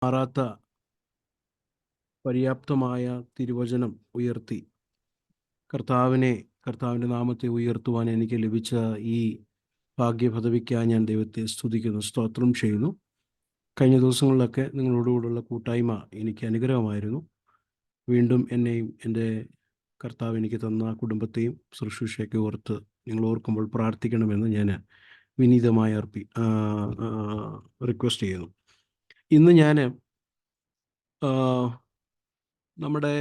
മാറാത്ത പര്യാപ്തമായ തിരുവചനം ഉയർത്തി കർത്താവിൻ്റെ നാമത്തെ ഉയർത്തുവാൻ എനിക്ക് ലഭിച്ച ഈ ഭാഗ്യപദവിക്കായി ഞാൻ ദൈവത്തെ സ്തുതിക്കുന്നു, സ്തോത്രം ചെയ്യുന്നു. കഴിഞ്ഞ ദിവസങ്ങളിലൊക്കെ നിങ്ങളോടുകൂടുള്ള കൂട്ടായ്മ എനിക്ക് അനുഗ്രഹമായിരുന്നു. വീണ്ടും എന്നെയും എൻ്റെ കർത്താവ് എനിക്ക് തന്ന കുടുംബത്തെയും ശുശ്രൂഷയൊക്കെ ഓർത്ത് നിങ്ങൾ ഓർക്കുമ്പോൾ പ്രാർത്ഥിക്കണമെന്ന് ഞാൻ വിനീതമായി റിക്വസ്റ്റ് ചെയ്യുന്നു. ഇന്ന് ഞാൻ നമ്മുടെ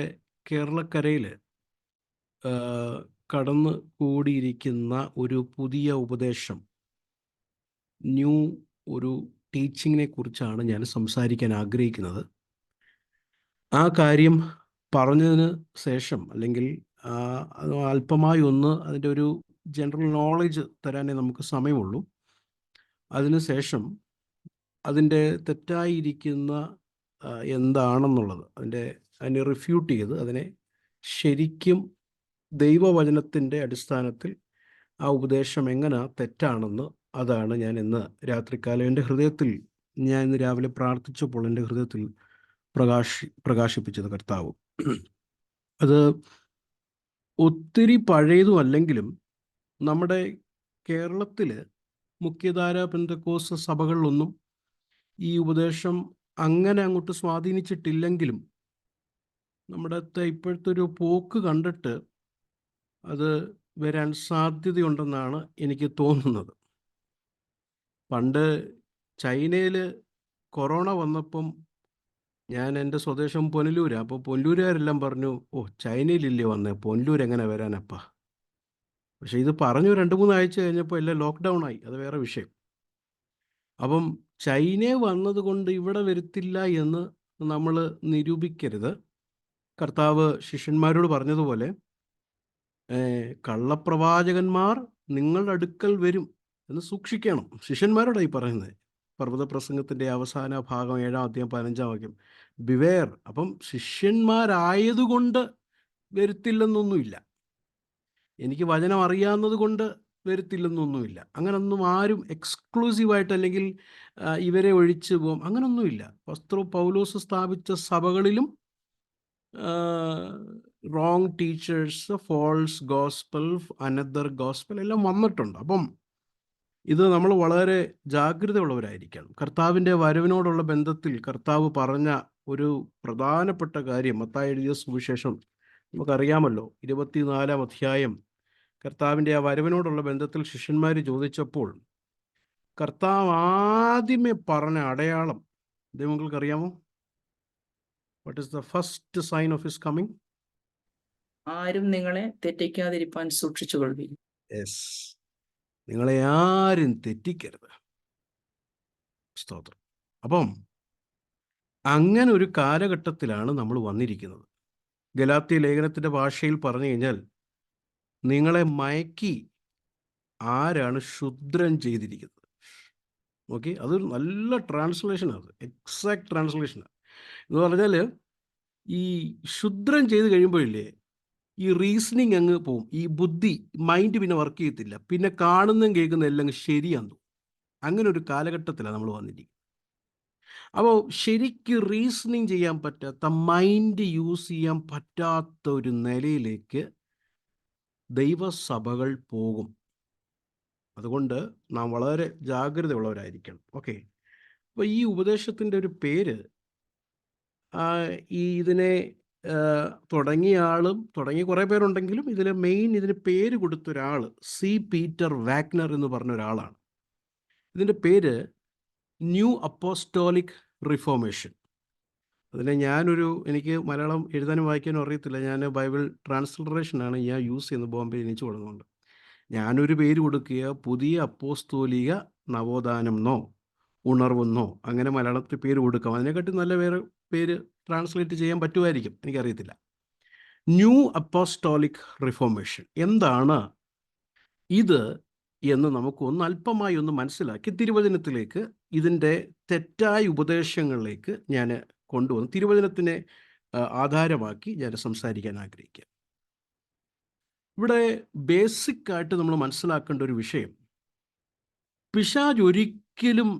കേരളക്കരയിൽ കടന്നു കൂടിയിരിക്കുന്ന ഒരു പുതിയ ഉപദേശം, ഒരു ടീച്ചിങ്ങിനെ കുറിച്ചാണ് ഞാൻ സംസാരിക്കാൻ ആഗ്രഹിക്കുന്നത്. ആ കാര്യം പറഞ്ഞതിന് ശേഷം, അല്ലെങ്കിൽ അല്പമായി ഒന്ന് അതിൻ്റെ ഒരു ജനറൽ നോളജ് തരാനേ നമുക്ക് സമയമുള്ളൂ. അതിനുശേഷം അതിൻ്റെ തെറ്റായിരിക്കുന്ന എന്താണെന്നുള്ളത് അതിനെ റിഫ്യൂട്ട് ചെയ്ത് അതിനെ ശരിക്കും ദൈവവചനത്തിൻ്റെ അടിസ്ഥാനത്തിൽ ആ ഉപദേശം എങ്ങനെ തെറ്റാണെന്ന്, അതാണ് ഞാൻ ഇന്ന് രാത്രികാലം എൻ്റെ ഹൃദയത്തിൽ, ഞാൻ ഇന്ന് രാവിലെ പ്രാർത്ഥിച്ചപ്പോൾ എൻ്റെ ഹൃദയത്തിൽ പ്രകാശിപ്പിച്ചത് കർത്താവ്. അത് ഒത്തിരി പഴയതും അല്ലെങ്കിലും നമ്മുടെ കേരളത്തിൽ മുഖ്യധാര പെന്തക്കോസ്ത് സഭകളിലൊന്നും ഈ ഉപദേശം അങ്ങനെ അങ്ങോട്ട് സ്വാധീനിച്ചിട്ടില്ലെങ്കിലും നമ്മുടെ ഇപ്പോഴത്തെ ഒരു പോക്ക് കണ്ടിട്ട് അത് വരാൻ സാധ്യതയുണ്ടെന്നാണ് എനിക്ക് തോന്നുന്നത്. പണ്ട് ചൈനയിൽ കൊറോണ വന്നപ്പം ഞാൻ എൻ്റെ സ്വദേശം പുനലൂരാണ്. അപ്പോൾ പുനലൂരുകാരെല്ലാം പറഞ്ഞു, ഓ ചൈനയിലില്ലേ വന്നേ, പുനലൂർ എങ്ങനെ വരാനപ്പാ. പക്ഷേ ഇത് പറഞ്ഞു 2-3 ആഴ്ച കഴിഞ്ഞപ്പോൾ എല്ലാം ലോക്ക്ഡൗൺ ആയി. അത് വേറെ വിഷയം. അപ്പം ചൈനയിൽ വന്നതുകൊണ്ട് ഇവിടെ വരുത്തില്ല എന്ന് നമ്മൾ നിരൂപിക്കരുത്. കർത്താവ് ശിഷ്യന്മാരോട് പറഞ്ഞതുപോലെ കള്ളപ്രവാചകന്മാർ നിങ്ങളുടെ അടുക്കൽ വരും എന്ന് സൂക്ഷിക്കണം. ശിഷ്യന്മാരോടായി പറയുന്നത്. പർവ്വത പ്രസംഗത്തിൻ്റെ അവസാന ഭാഗം 7-ാം അധ്യായം 15-ാം വാക്യം, ബിവേർ. അപ്പം ശിഷ്യന്മാരായതുകൊണ്ട് വരുത്തില്ലെന്നൊന്നുമില്ല, എനിക്ക് വചനം അറിയാവുന്നത് കൊണ്ട് വരുത്തില്ലെന്നൊന്നുമില്ല. അങ്ങനൊന്നും ആരും എക്സ്ക്ലൂസീവായിട്ട് അല്ലെങ്കിൽ ഇവരെ ഒഴിച്ചു പോകും, അങ്ങനൊന്നുമില്ല. പൗലോസ് സ്ഥാപിച്ച സഭകളിലും wrong teachers, false gospel, another gospel എല്ലാം വന്നിട്ടുണ്ട്. അപ്പം ഇത് നമ്മൾ വളരെ ജാഗ്രതയുള്ളവരായിരിക്കണം. കർത്താവിൻ്റെ വരവിനോടുള്ള ബന്ധത്തിൽ കർത്താവ് പറഞ്ഞ ഒരു പ്രധാനപ്പെട്ട കാര്യം, മത്തായി എഴുതിയ സുവിശേഷം നമുക്കറിയാമല്ലോ, 24-ാം അധ്യായം. കർത്താവിൻ്റെ ആ വരവിനോടുള്ള ബന്ധത്തിൽ ശിഷ്യന്മാർ ചോദിച്ചപ്പോൾ കർത്താവ് ആദ്യമേ പറഞ്ഞ അടയാളം നിങ്ങൾക്കറിയാമോ? What is the first sign of his coming? ആരും നിങ്ങളെ തെറ്റിക്കാതിരിപ്പാൻ സൂക്ഷിച്ചുകൊള്ളുവിൻ. യെസ്, നിങ്ങളെ ആരും തെറ്റിക്കരുത്. സ്തോത്രം. അപ്പം അങ്ങനെ ഒരു കാലഘട്ടത്തിലാണ് നമ്മൾ വന്നിരിക്കുന്നത്. ഗലാത്യ ലേഖനത്തിൻ്റെ ഭാഷയിൽ പറഞ്ഞു കഴിഞ്ഞാൽ, നിങ്ങളെ മയക്കി ആരാണ് ക്ഷുദ്രം ചെയ്തിരിക്കുന്നത്. ഓക്കെ, അതൊരു നല്ല ട്രാൻസ്ലേഷനാണ്, എക്സാക്ട് ട്രാൻസ്ലേഷനാണ്. എന്ന് പറഞ്ഞാൽ ഈ ക്ഷുദ്രം ചെയ്ത് കഴിയുമ്പോഴില്ലേ ഈ റീസണിങ് അങ്ങ് പോവും, ഈ ബുദ്ധി, മൈൻഡ് പിന്നെ വർക്ക് ചെയ്യത്തില്ല, പിന്നെ കാണുന്നതും കേൾക്കുന്നതും എല്ലാം ശരിയാന്ന് തോന്നും. അങ്ങനെ ഒരു കാലഘട്ടത്തിലാണ് നമ്മൾ വന്നിരിക്കുന്നത്. അപ്പോൾ ശരിക്ക് റീസണിങ് ചെയ്യാൻ പറ്റാത്ത, മൈൻഡ് യൂസ് ചെയ്യാൻ പറ്റാത്ത ഒരു നിലയിലേക്ക് ദൈവസഭകൾ പോകും. അതുകൊണ്ട് നാം വളരെ ജാഗ്രതയുള്ളവരായിരിക്കണം. ഓക്കെ, അപ്പോൾ ഈ ഉപദേശത്തിൻ്റെ ഒരു പേര്, ഇതിനെ തുടങ്ങി കുറേ പേരുണ്ടെങ്കിലും ഇതിൽ മെയിൻ ഇതിന് പേര് കൊടുത്ത ഒരാൾ സി പീറ്റർ വാഗ്നർ എന്ന് പറഞ്ഞ ഒരാളാണ്. ഇതിൻ്റെ പേര് ന്യൂ അപ്പോസ്റ്റോളിക് റിഫോർമേഷൻ. അതിനെ എനിക്ക് മലയാളം എഴുതാനും വായിക്കാനും അറിയത്തില്ല. ഞാൻ ബൈബിൾ ട്രാൻസ്ലിറ്ററേഷനാണ് ഞാൻ യൂസ് ചെയ്യുന്നത്, ബോംബെ ജനിച്ചു കൊടുക്കുന്നുണ്ട്. ഞാനൊരു പേര് കൊടുക്കുക, പുതിയ അപ്പോസ്തോലിക നവോത്ഥാനമെന്നോ ഉണർവെന്നോ, അങ്ങനെ മലയാളത്തിൽ പേര് കൊടുക്കാം. അതിനെക്കാട്ടി നല്ല വേറെ പേര് ട്രാൻസ്ലേറ്റ് ചെയ്യാൻ പറ്റുമായിരിക്കും, എനിക്കറിയത്തില്ല. ന്യൂ അപ്പോസ്റ്റോളിക് റിഫോർമേഷൻ എന്താണ് ഇത് എന്ന് നമുക്ക് അല്പമായി മനസ്സിലാക്കി തിരുവചനത്തിലേക്ക്, ഇതിൻ്റെ തെറ്റായ ഉപദേശങ്ങളിലേക്ക് ഞാൻ കൊണ്ടുവന്ന് തിരുവചനത്തിനെ ആധാരമാക്കി ഞാൻ സംസാരിക്കാൻ ആഗ്രഹിക്കുക. ഇവിടെ ബേസിക്കായിട്ട് നമ്മൾ മനസ്സിലാക്കേണ്ട ഒരു വിഷയം, പിശാച് ഒരിക്കലും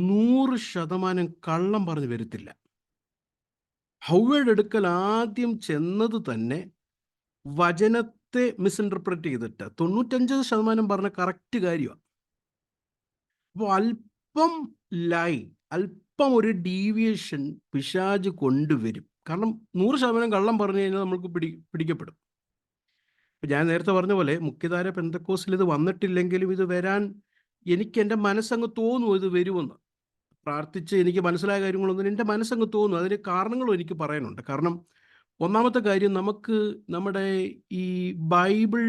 100% കള്ളം പറഞ്ഞു വരത്തില്ല. ഹൗവയുടെ അടുക്കൽ ആദ്യം ചെന്നത് തന്നെ വചനത്തെ മിസ്ഇൻറ്റർപ്രറ്റ് ചെയ്തിട്ട് 95% പറഞ്ഞ കറക്റ്റ് കാര്യമാണ്. അപ്പോൾ അല്പം ലൈ, അല്പം ഒരു ഡീവിയേഷൻ പിശാച് കൊണ്ടുവരും. കാരണം 100% കള്ളം പറഞ്ഞു കഴിഞ്ഞാൽ നമുക്ക് പിടിക്കപ്പെടും. ഇപ്പം ഞാൻ നേരത്തെ പറഞ്ഞ പോലെ മുഖ്യധാര പെന്തക്കോസ്റ്റിൽ ഇത് വന്നിട്ടില്ലെങ്കിലും ഇത് വരാൻ എനിക്ക് എൻ്റെ മനസ്സങ്ങ് തോന്നും ഇത് വരുമെന്ന്. പ്രാർത്ഥിച്ച് എനിക്ക് മനസ്സിലായ കാര്യങ്ങളൊന്നും എൻ്റെ മനസ്സങ്ങ് തോന്നും. അതിന് കാരണങ്ങളും എനിക്ക് പറയാനുണ്ട്. കാരണം ഒന്നാമത്തെ കാര്യം, നമുക്ക് നമ്മുടെ ഈ ബൈബിൾ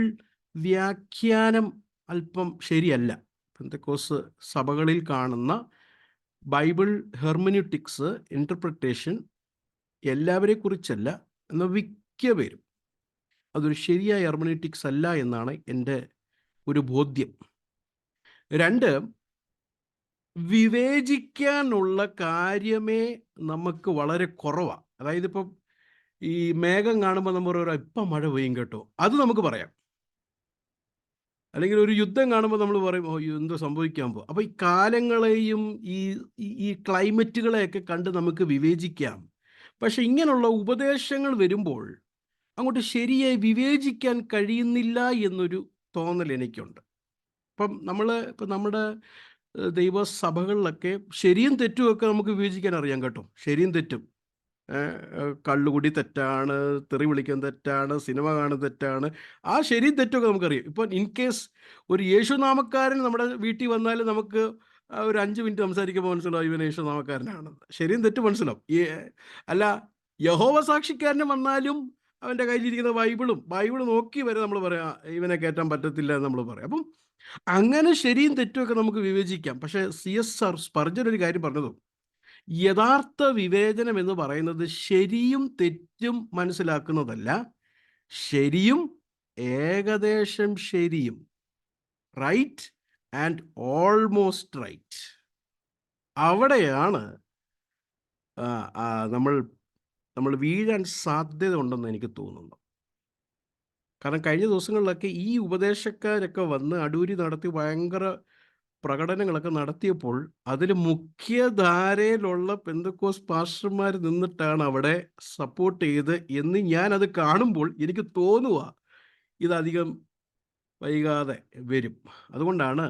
വ്യാഖ്യാനം അല്പം ശരിയല്ല. പെന്തക്കോസ് സഭകളിൽ കാണുന്ന ബൈബിൾ ഹെർമന്യൂട്ടിക്സ് ഇൻ്റർപ്രിട്ടേഷൻ എല്ലാവരെ കുറിച്ചല്ല, എന്നാൽ മിക്ക പേരും അതൊരു ശരിയായ ഹെർമന്യൂട്ടിക്സ് അല്ല എന്നാണ് എൻ്റെ ഒരു ബോധ്യം. 2, വിവേചിക്കാനുള്ള കാര്യമേ നമുക്ക് വളരെ കുറവാണ്. അതായത് ഇപ്പം ഈ മേഘം കാണുമ്പോൾ നമ്മൾ ഒരു ഇപ്പം മഴ പെയ്യും കേട്ടോ, അത് നമുക്ക് പറയാം. അല്ലെങ്കിൽ ഒരു യുദ്ധം കാണുമ്പോൾ നമ്മൾ പറയും ഓ എന്തോ സംഭവിക്കാൻ പോകും. അപ്പോൾ ഈ കാലങ്ങളെയും ഈ ക്ലൈമറ്റുകളെയൊക്കെ കണ്ട് നമുക്ക് വിവേചിക്കാം. പക്ഷെ ഇങ്ങനെയുള്ള ഉപദേശങ്ങൾ വരുമ്പോൾ അങ്ങോട്ട് ശരിയായി വിവേചിക്കാൻ കഴിയുന്നില്ല എന്നൊരു തോന്നൽ എനിക്കുണ്ട്. ഇപ്പം നമ്മുടെ ദൈവസഭകളിലൊക്കെ ശരിയും തെറ്റുമൊക്കെ നമുക്ക് വിവേചിക്കാൻ അറിയാം കേട്ടോ. ശരിയും തെറ്റും, കള്ളുകുടി തെറ്റാണ്, തെറി വിളിക്കാൻ തെറ്റാണ്, സിനിമ കാണുന്നത് തെറ്റാണ്, ആ ശരിയും തെറ്റൊക്കെ നമുക്കറിയാം. ഇപ്പം ഇൻ കേസ് ഒരു യേശുനാമക്കാരൻ നമ്മുടെ വീട്ടിൽ വന്നാലും നമുക്ക് ഒരു 5 മിനിറ്റ് സംസാരിക്കുമ്പോൾ മനസ്സിലാവും ഇവൻ യേശുനാമക്കാരനാണെന്ന്. ശരിയും തെറ്റും മനസ്സിലാവും. അല്ല, യഹോവ സാക്ഷിക്കാരന് വന്നാലും അവൻ്റെ കയ്യിലിരിക്കുന്ന ബൈബിൾ നോക്കി വരെ നമ്മൾ പറയാം ഇവനെ കയറ്റാൻ പറ്റത്തില്ല എന്ന് നമ്മൾ പറയും. അപ്പം അങ്ങനെ ശരിയും തെറ്റുമൊക്കെ നമുക്ക് വിവേചിക്കാം. പക്ഷേ CSR സ്പർജൻ ഒരു കാര്യം പറഞ്ഞതും, യഥാർത്ഥ വിവേചനം എന്ന് പറയുന്നത് ശരിയും തെറ്റും മനസ്സിലാക്കുന്നതല്ല, ശരിയും ഏകദേശം ശരിയും, റൈറ്റ് ആൻഡ് ഓൾമോസ്റ്റ് റൈറ്റ്, അവിടെയാണ് നമ്മൾ വീഴാൻ സാധ്യത ഉണ്ടെന്ന് എനിക്ക് തോന്നുന്നു. കാരണം കഴിഞ്ഞ ദിവസങ്ങളിലൊക്കെ ഈ ഉപദേശക്കാരൊക്കെ വന്ന് അടൂരി നടത്തി ഭയങ്കര പ്രകടനങ്ങളൊക്കെ നടത്തിയപ്പോൾ അതിൽ മുഖ്യധാരയിലുള്ള പെന്തക്കോസ് പാസ്റ്റർമാർ നിന്നിട്ടാണ് അവിടെ സപ്പോർട്ട് ചെയ്ത് എന്ന് ഞാനത് കാണുമ്പോൾ എനിക്ക് തോന്നുക ഇതധികം വൈകാതെ വരും. അതുകൊണ്ടാണ്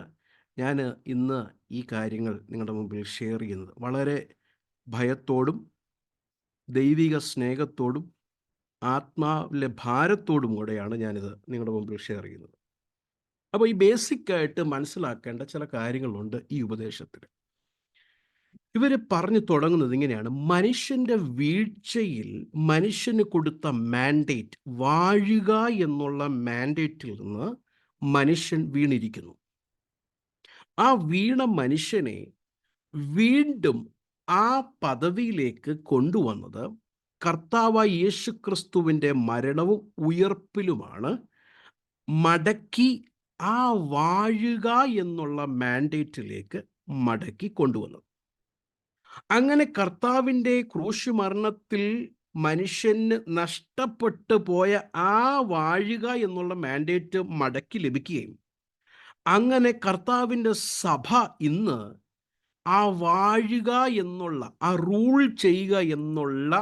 ഞാൻ ഇന്ന് ഈ കാര്യങ്ങൾ നിങ്ങളുടെ മുമ്പിൽ ഷെയർ ചെയ്യുന്നത്. വളരെ ഭയത്തോടും ദൈവിക സ്നേഹത്തോടും ആത്മാവിലെ ഭാരത്തോടും കൂടെയാണ് ഞാനിത് നിങ്ങളുടെ മുമ്പിൽ ഷെയർ ചെയ്യുന്നത്. അപ്പോൾ ഈ ബേസിക്കായിട്ട് മനസ്സിലാക്കേണ്ട ചില കാര്യങ്ങളുണ്ട് ഈ ഉപദേശത്തിൽ. ഇവർ പറഞ്ഞു തുടങ്ങുന്നത് ഇങ്ങനെയാണ്: മനുഷ്യൻ്റെ വീഴ്ചയിൽ മനുഷ്യന് കൊടുത്ത മാൻഡേറ്റ്, വാഴുക എന്നുള്ള മാൻഡേറ്റിൽ നിന്ന് മനുഷ്യൻ വീണിരിക്കുന്നു. ആ വീണ മനുഷ്യനെ വീണ്ടും ആ പദവിയിലേക്ക് കൊണ്ടുവന്നത് കർത്താവായ യേശുക്രിസ്തുവിൻ്റെ മരണവും ഉയർപ്പിലുമാണ്. മടക്കി ആ വാഴുക എന്നുള്ള മാൻഡേറ്റിലേക്ക് മടക്കി കൊണ്ടുവന്നത്. അങ്ങനെ കർത്താവിൻ്റെ ക്രൂശ് മരണത്തിൽ മനുഷ്യന് നഷ്ടപ്പെട്ടു പോയ ആ വാഴുക എന്നുള്ള മാൻഡേറ്റ് മടക്കി ലഭിക്കുകയും, അങ്ങനെ കർത്താവിൻ്റെ സഭ ഇന്ന് ആ വാഴുക എന്നുള്ള, ആ റൂൾ ചെയ്യുക എന്നുള്ള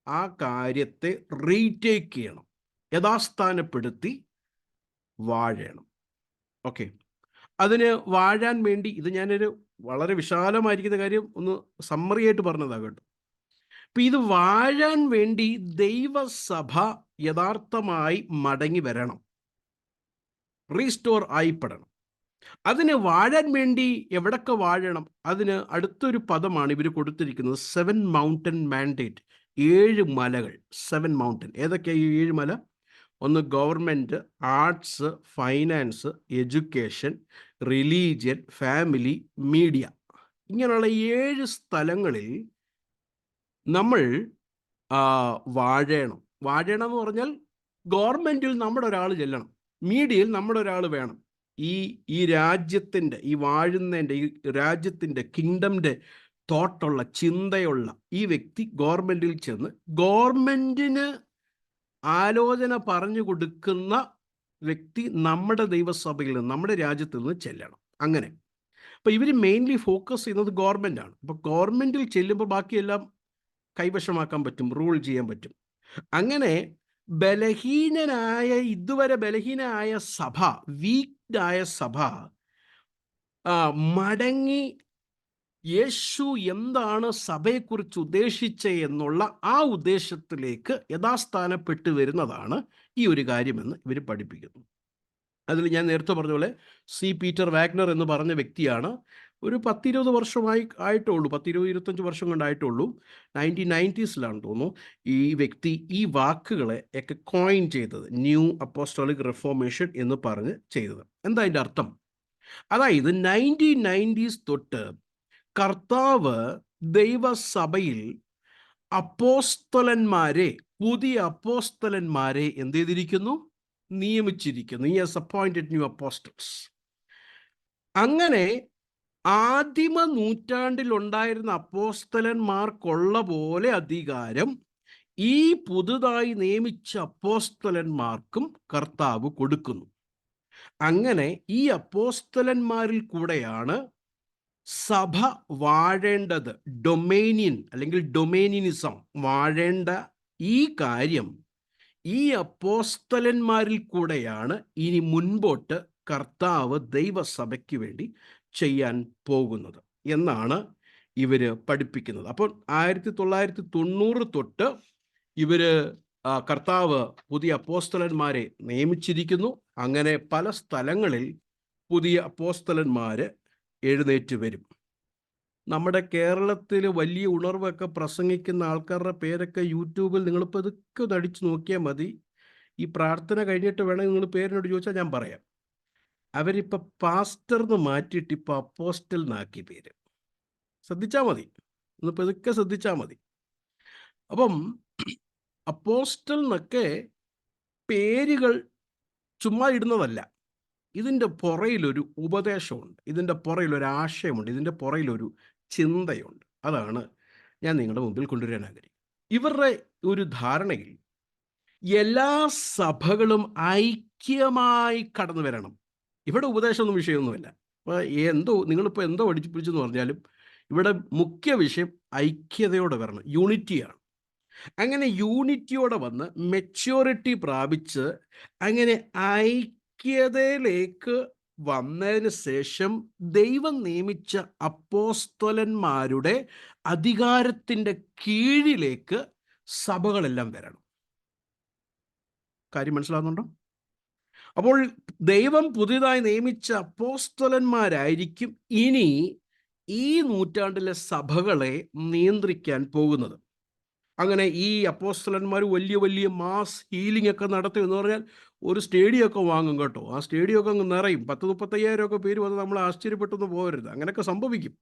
ആ കാര്യത്തെ റീടേക്ക് ചെയ്യണം, യഥാസ്ഥാനപ്പെടുത്തി വാഴണം. ഓക്കെ, അതിന് വാഴാൻ വേണ്ടി, ഇത് ഞാനൊരു വളരെ വിശാലമായിരിക്കുന്ന കാര്യം ഒന്ന് സമ്മറി ആയിട്ട് പറഞ്ഞതാണ് കേട്ടോ. അപ്പം ഇത് വാഴാൻ വേണ്ടി ദൈവസഭ യഥാർത്ഥമായി മടങ്ങി വരണം, റീസ്റ്റോർ ആയിപ്പെടണം. അതിന് വാഴാൻ വേണ്ടി എവിടൊക്കെ വാഴണം, അതിന് അടുത്തൊരു പദമാണ് ഇവർ കൊടുത്തിരിക്കുന്നത്, 7 മൗണ്ടൻ മാൻഡേറ്റ്. 7 മലകൾ, 7 മൗണ്ടൻ. ഏതൊക്കെയാണ് ഈ 7 മല? ഒന്ന് government, arts, finance, education, religion, family, media. ഇങ്ങനെയുള്ള 7 സ്ഥലങ്ങളിൽ നമ്മൾ വാഴണം. വാഴണം എന്ന് പറഞ്ഞാൽ ഗവൺമെൻറ്റിൽ നമ്മുടെ ഒരാൾ ചെല്ലണം, മീഡിയയിൽ നമ്മുടെ ഒരാൾ വേണം. ഈ രാജ്യത്തിൻ്റെ, ഈ വാഴുന്നതിൻ്റെ, ഈ രാജ്യത്തിൻ്റെ, കിങ്ഡമിൻ്റെ തോട്ടുള്ള, ചിന്തയുള്ള ഈ വ്യക്തി ഗവൺമെൻറ്റിൽ ചെന്ന് ഗവൺമെൻറ്റിന് ആലോചന പറഞ്ഞു കൊടുക്കുന്ന വ്യക്തി നമ്മുടെ ദൈവസഭയിൽ നിന്ന്, നമ്മുടെ രാജ്യത്ത് നിന്ന് ചെല്ലണം. അങ്ങനെ അപ്പോൾ ഇവർ മെയിൻലി ഫോക്കസ് ചെയ്യുന്നത് ഗവൺമെൻറ്റാണ്. അപ്പോൾ ഗവൺമെൻറ്റിൽ ചെല്ലുമ്പോൾ ബാക്കിയെല്ലാം കൈവശമാക്കാൻ പറ്റും, റൂൾ ചെയ്യാൻ പറ്റും. അങ്ങനെ ഇതുവരെ ബലഹീനായ സഭ, വീക്ക്ഡായ സഭ മടങ്ങി യേശു എന്താണ് സഭയെക്കുറിച്ച് ഉദ്ദേശിച്ചത് എന്നുള്ള ആ ഉദ്ദേശത്തിലേക്ക് യഥാസ്ഥാനപ്പെട്ട് വരുന്നതാണ് ഈ ഒരു കാര്യമെന്ന് ഇവർ പഠിപ്പിക്കുന്നു. അതിൽ ഞാൻ നേരത്തെ പറഞ്ഞ പോലെ സി പീറ്റർ വാഗ്നർ എന്ന് പറഞ്ഞ വ്യക്തിയാണ്. ഒരു 10-20 വർഷമായി ആയിട്ടുള്ളൂ, 10-25 വർഷം കൊണ്ടായിട്ടുള്ളൂ. 1990s തോന്നുന്നു ഈ വ്യക്തി ഈ വാക്കുകളെ ഒക്കെ കോയിൻ ചെയ്തത്, ന്യൂ അപ്പോസ്റ്റോളിക് റിഫോർമേഷൻ എന്ന് പറഞ്ഞ് ചെയ്തത്. എന്താ അതിൻ്റെ അർത്ഥം? അതായത് 1990s തൊട്ട് കർത്താവ് ദൈവസഭയിൽ അപ്പോസ്തലന്മാരെ, പുതിയ അപ്പോസ്തലന്മാരെ എന്ത് ചെയ്തിരിക്കുന്നു? നിയമിച്ചിരിക്കുന്നു. He has appointed new apostles. അങ്ങനെ ആദിമ നൂറ്റാണ്ടിലുണ്ടായിരുന്ന അപ്പോസ്തലന്മാർക്കുള്ള പോലെ അധികാരം ഈ പുതുതായി നിയമിച്ച അപ്പോസ്തലന്മാർക്കും കർത്താവ് കൊടുക്കുന്നു. അങ്ങനെ ഈ അപ്പോസ്തലന്മാരിൽ കൂടെയാണ് സഭ വാഴേണ്ടത്. ഡൊമേനിയൻ അല്ലെങ്കിൽ ഡൊമേനിയനിസം വാഴേണ്ട ഈ കാര്യം ഈ അപ്പോസ്തലന്മാരിൽ കൂടെയാണ് ഇനി മുൻപോട്ട് കർത്താവ് ദൈവസഭയ്ക്ക് വേണ്ടി ചെയ്യാൻ പോകുന്നത് എന്നാണ് ഇവർ പഠിപ്പിക്കുന്നത്. അപ്പോൾ 1990 തൊട്ട് ഇവർ കർത്താവ് പുതിയ അപ്പോസ്തലന്മാരെ നിയമിച്ചിരിക്കുന്നു. അങ്ങനെ പല സ്ഥലങ്ങളിൽ പുതിയ അപ്പോസ്തലന്മാർ എഴുന്നേറ്റ് വരും. നമ്മുടെ കേരളത്തിൽ വലിയ ഉണർവൊക്കെ പ്രസംഗിക്കുന്ന ആൾക്കാരുടെ പേരൊക്കെ യൂട്യൂബിൽ നിങ്ങളിപ്പോൾ ഇതൊക്കെ ഒന്ന് അടിച്ചു നോക്കിയാൽ മതി. ഈ പ്രാർത്ഥന കഴിഞ്ഞിട്ട് വേണമെങ്കിൽ നിങ്ങൾ പേരിനോട് ചോദിച്ചാൽ ഞാൻ പറയാം. അവരിപ്പോൾ പാസ്റ്റർന്ന് മാറ്റിയിട്ട് ഇപ്പോൾ അപ്പോസ്റ്റൽ എന്നാക്കി പേര്. ശ്രദ്ധിച്ചാൽ മതി, ഇന്നിപ്പോൾ ഇതൊക്കെ ശ്രദ്ധിച്ചാൽ മതി. അപ്പം അപ്പോസ്റ്റൽ എന്നൊക്കെ പേരുകൾ ചുമ്മാ ഇടുന്നതല്ല. ഇതിൻ്റെ പുറയിലൊരു ഉപദേശമുണ്ട്, ഇതിൻ്റെ പുറയിലൊരു ആശയമുണ്ട്, ഇതിൻ്റെ പുറയിലൊരു ചിന്തയുണ്ട്. അതാണ് ഞാൻ നിങ്ങളുടെ മുമ്പിൽ കൊണ്ടുവരാൻ ആഗ്രഹിക്കുന്നത്. ഇവരുടെ ഒരു ധാരണയിൽ എല്ലാ സഭകളും ഐക്യമായി കടന്നു വരണം. ഇവിടെ ഉപദേശമൊന്നും വിഷയമൊന്നുമില്ല. അപ്പോൾ നിങ്ങളിപ്പോൾ എന്തോ പഠിച്ചു പിടിച്ചെന്ന് പറഞ്ഞാലും ഇവിടെ മുഖ്യ വിഷയം ഐക്യതയോടെ വരണം, യൂണിറ്റിയാണ്. അങ്ങനെ യൂണിറ്റിയോടെ വന്ന് മെച്യൂരിറ്റി പ്രാപിച്ച് അങ്ങനെ ഐക്യതയിലേക്ക് വന്നതിന് ശേഷം ദൈവം നിയമിച്ച അപ്പോസ്തലന്മാരുടെ അധികാരത്തിൻ്റെ കീഴിലേക്ക് സഭകളെല്ലാം വരണം. കാര്യം മനസ്സിലാകുന്നുണ്ടോ? അപ്പോൾ ദൈവം പുതിയതായി നിയമിച്ച അപ്പോസ്തലന്മാരായിരിക്കും ഇനി ഈ നൂറ്റാണ്ടിലെ സഭകളെ നിയന്ത്രിക്കാൻ പോകുന്നത്. അങ്ങനെ ഈ അപ്പോസ്തലന്മാർ വലിയ വലിയ മാസ് ഹീലിംഗ് ഒക്കെ നടത്തും എന്ന് പറഞ്ഞാൽ ഒരു സ്റ്റേഡിയം ഒക്കെ വാങ്ങും കേട്ടോ. ആ സ്റ്റേഡിയം ഒക്കെ അങ്ങ് നിറയും. 10-35,000 ഒക്കെ പേര് വന്ന് നമ്മൾ ആശ്ചര്യപ്പെട്ടൊന്നും പോകരുത്. അങ്ങനെയൊക്കെ സംഭവിക്കും.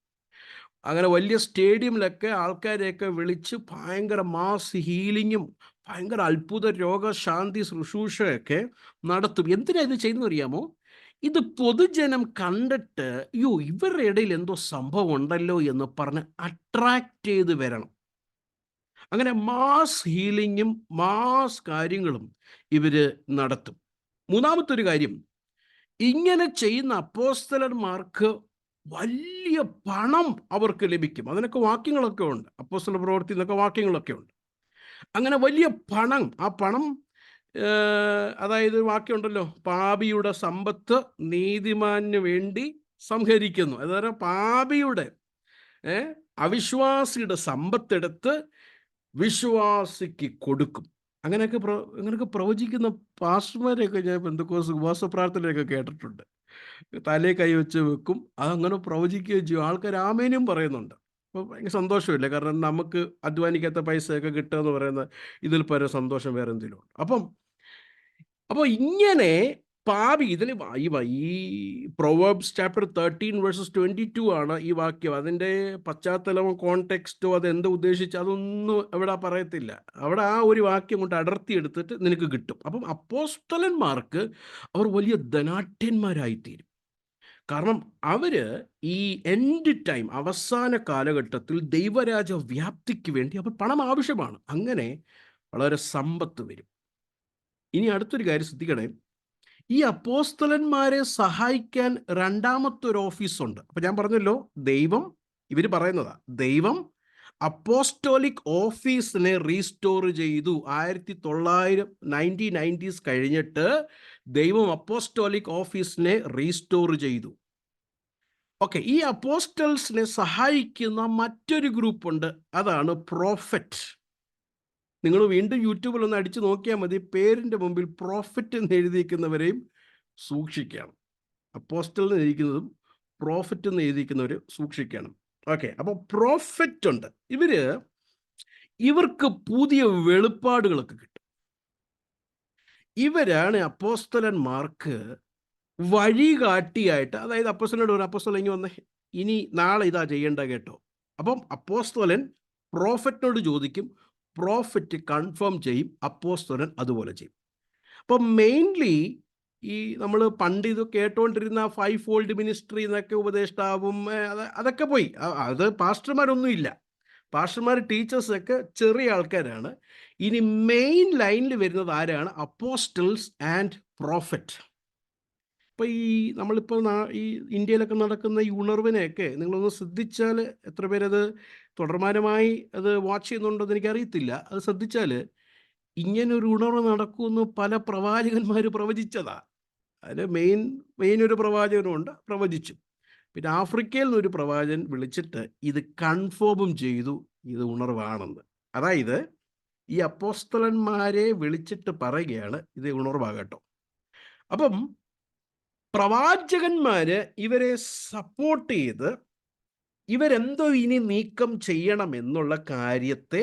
അങ്ങനെ വലിയ സ്റ്റേഡിയമിലൊക്കെ ആൾക്കാരെയൊക്കെ വിളിച്ച് ഭയങ്കര മാസ് ഹീലിങ്ങും ഭയങ്കര അത്ഭുത രോഗശാന്തി ശുശ്രൂഷയൊക്കെ നടത്തും. എന്തിനാ ഇത് ചെയ്യുന്നത് അറിയാമോ? ഇത് പൊതുജനം കണ്ടിട്ട് ഇവരുടെ ഇടയിൽ എന്തോ സംഭവം ഉണ്ടല്ലോ എന്ന് പറഞ്ഞ് അട്രാക്റ്റ് ചെയ്ത് വരണം. അങ്ങനെ മാസ് ഹീലിങ്ങും മാസ് കാര്യങ്ങളും ഇവർ നടത്തും. മൂന്നാമത്തെ ഒരു കാര്യം, ഇങ്ങനെ ചെയ്യുന്ന അപ്പോസ്തലന്മാർക്ക് വലിയ പണം അവർക്ക് ലഭിക്കും. അതിനൊക്കെ വാക്യങ്ങളൊക്കെ ഉണ്ട്, അപ്പോസ്തല പ്രവൃത്തി എന്നൊക്കെ വാക്യങ്ങളൊക്കെ ഉണ്ട്. അങ്ങനെ വലിയ പണം, ആ പണം അതായത് വാക്യമുണ്ടല്ലോ, പാപിയുടെ സമ്പത്ത് നീതിമാന് വേണ്ടി സംഹരിക്കുന്നു. അതായത് പാപിയുടെ അവിശ്വാസിയുടെ സമ്പത്തെടുത്ത് വിശ്വാസിക്ക് കൊടുക്കും. അങ്ങനെയൊക്കെ പ്രവചിക്കുന്ന പാസ്റ്റർമാരെയൊക്കെ ഞാൻ പെന്തക്കോസ്ത് ഉപവാസ പ്രാർത്ഥനയൊക്കെ കേട്ടിട്ടുണ്ട്. തലേ കൈവച്ച് വെക്കും, അതങ്ങനെ പ്രവചിക്കുകയും ചെയ്യും. ആൾക്കാർ ആമേനും പറയുന്നുണ്ട്. അപ്പോൾ ഭയങ്കര സന്തോഷമില്ല, കാരണം നമുക്ക് അധ്വാനിക്കാത്ത പൈസയൊക്കെ കിട്ടുക എന്ന് പറയുന്നത് ഇതിൽ പരം സന്തോഷം വേറെ എന്തെങ്കിലും ഉണ്ട്. അപ്പോൾ ഇങ്ങനെ പാപി ഇതിൽ ഈ പ്രൊവേർബ്സ് ചാപ്റ്റർ 13:22 ആണ് ഈ വാക്യം. അതിൻ്റെ പശ്ചാത്തലമോ കോണ്ടെക്സ്റ്റോ അതെന്ത് ഉദ്ദേശിച്ച് അതൊന്നും അവിടെ പറയത്തില്ല. അവിടെ ആ ഒരു വാക്യം കൊണ്ട് അടർത്തി എടുത്തിട്ട് നിനക്ക് കിട്ടും. അപ്പം അപ്പോസ്തലന്മാർക്ക് അവർ വലിയ ധനാഢ്യന്മാരായിത്തീരും. കാരണം അവർ ഈ എൻഡ് ടൈം, അവസാന കാലഘട്ടത്തിൽ ദൈവരാജ്യ വ്യാപ്തിക്ക് വേണ്ടി അവർ പണം ആവശ്യമാണ്. അങ്ങനെ വളരെ സമ്പത്ത് വരും. ഇനി അടുത്തൊരു കാര്യം ശ്രദ്ധിക്കണേ, ഈ അപ്പോസ്തലന്മാരെ സഹായിക്കാൻ രണ്ടാമത്തെ ഒരു ഓഫീസുണ്ട്. അപ്പം ഞാൻ പറഞ്ഞല്ലോ, ദൈവം, ഇവർ പറയുന്നതാ, ദൈവം അപ്പോസ്റ്റോലിക് ഓഫീസിനെ റീസ്റ്റോർ ചെയ്തു. 1990s കഴിഞ്ഞിട്ട് ദൈവം അപ്പോസ്റ്റോലിക് ഓഫീസിനെ റീസ്റ്റോർ ചെയ്തു. ഓക്കെ, ഈ അപ്പോസ്റ്റൽസിനെ സഹായിക്കുന്ന മറ്റൊരു ഗ്രൂപ്പുണ്ട്, അതാണ് പ്രോഫറ്റ്. നിങ്ങൾ വീണ്ടും യൂട്യൂബിൽ ഒന്ന് അടിച്ചു നോക്കിയാൽ മതി, പേരിൻ്റെ മുമ്പിൽ പ്രോഫറ്റ് എന്ന് എഴുതിയിരിക്കുന്നവരെയും സൂക്ഷിക്കണം. അപ്പോസ്റ്റൽ എന്ന് എഴുതിക്കുന്നതും പ്രോഫറ്റ് എന്ന് എഴുതിയിരിക്കുന്നവർ സൂക്ഷിക്കണം. ഓക്കെ, അപ്പോൾ പ്രോഫറ്റ് ഉണ്ട്. ഇവർക്ക് പുതിയ വെളിപ്പാടുകളൊക്കെ കിട്ടും. ഇവരാണ് അപ്പോസ്തലന്മാർക്ക് വഴികാട്ടിയായിട്ട്, അതായത് അപ്പോസ്തലനോട് ഒരു അപ്പോസ്തലൻ ഇനി വന്നേ, ഇനി നാളെ ഇതാ ചെയ്യേണ്ട കേട്ടോ. അപ്പം അപ്പോസ്തലൻ പ്രോഫറ്റിനോട് ചോദിക്കും, പ്രോഫറ്റ് കൺഫേം ചെയ്യും, അപ്പോസ്തലൻ അതുപോലെ ചെയ്യും. അപ്പം മെയിൻലി ഈ നമ്മൾ പണ്ട് ഇത് കേട്ടുകൊണ്ടിരുന്ന 5 ഫോൾഡ് മിനിസ്ട്രി എന്നൊക്കെ ഉപദേഷ്ടാവും അതൊക്കെ പോയി. അത് പാസ്റ്റർമാരൊന്നും ഇല്ല. പാസ്റ്റർമാർ ടീച്ചേഴ്സൊക്കെ ചെറിയ ആൾക്കാരാണ്. ഇനി മെയിൻ ലൈനിൽ വരുന്നത് ആരാണ്? Apostles and prophet. ഇപ്പോൾ നമ്മളിപ്പോൾ ഈ ഇന്ത്യയിലൊക്കെ നടക്കുന്ന ഈ ഉണർവിനെയൊക്കെ നിങ്ങളൊന്ന് ശ്രദ്ധിച്ചാൽ, എത്ര പേരത് തുടർമാനമായി അത് വാച്ച് ചെയ്യുന്നുണ്ടെന്ന് എനിക്കറിയത്തില്ല. അത് ശ്രദ്ധിച്ചാൽ ഇങ്ങനൊരു ഉണർവ് നടക്കുമെന്ന് പല പ്രവാചകന്മാർ പ്രവചിച്ചതാ. അതിൽ മെയിൻ ഒരു പ്രവാചകനുണ്ട്, പ്രവചിച്ചു. പിന്നെ ആഫ്രിക്കയിൽ നിന്നൊരു പ്രവാചകൻ വിളിച്ചിട്ട് ഇത് കൺഫേമും ചെയ്തു, ഇത് ഉണർവാണെന്ന്. അതായത് ഈ അപ്പോസ്തലന്മാരെ വിളിച്ചിട്ട് പറയുകയാണ് ഇത് ഉണർവാകട്ടോ. അപ്പം പ്രവാചകന്മാര് ഇവരെ സപ്പോർട്ട് ചെയ്ത് ഇവരെന്തോ ഇനി നീക്കം ചെയ്യണം എന്നുള്ള കാര്യത്തെ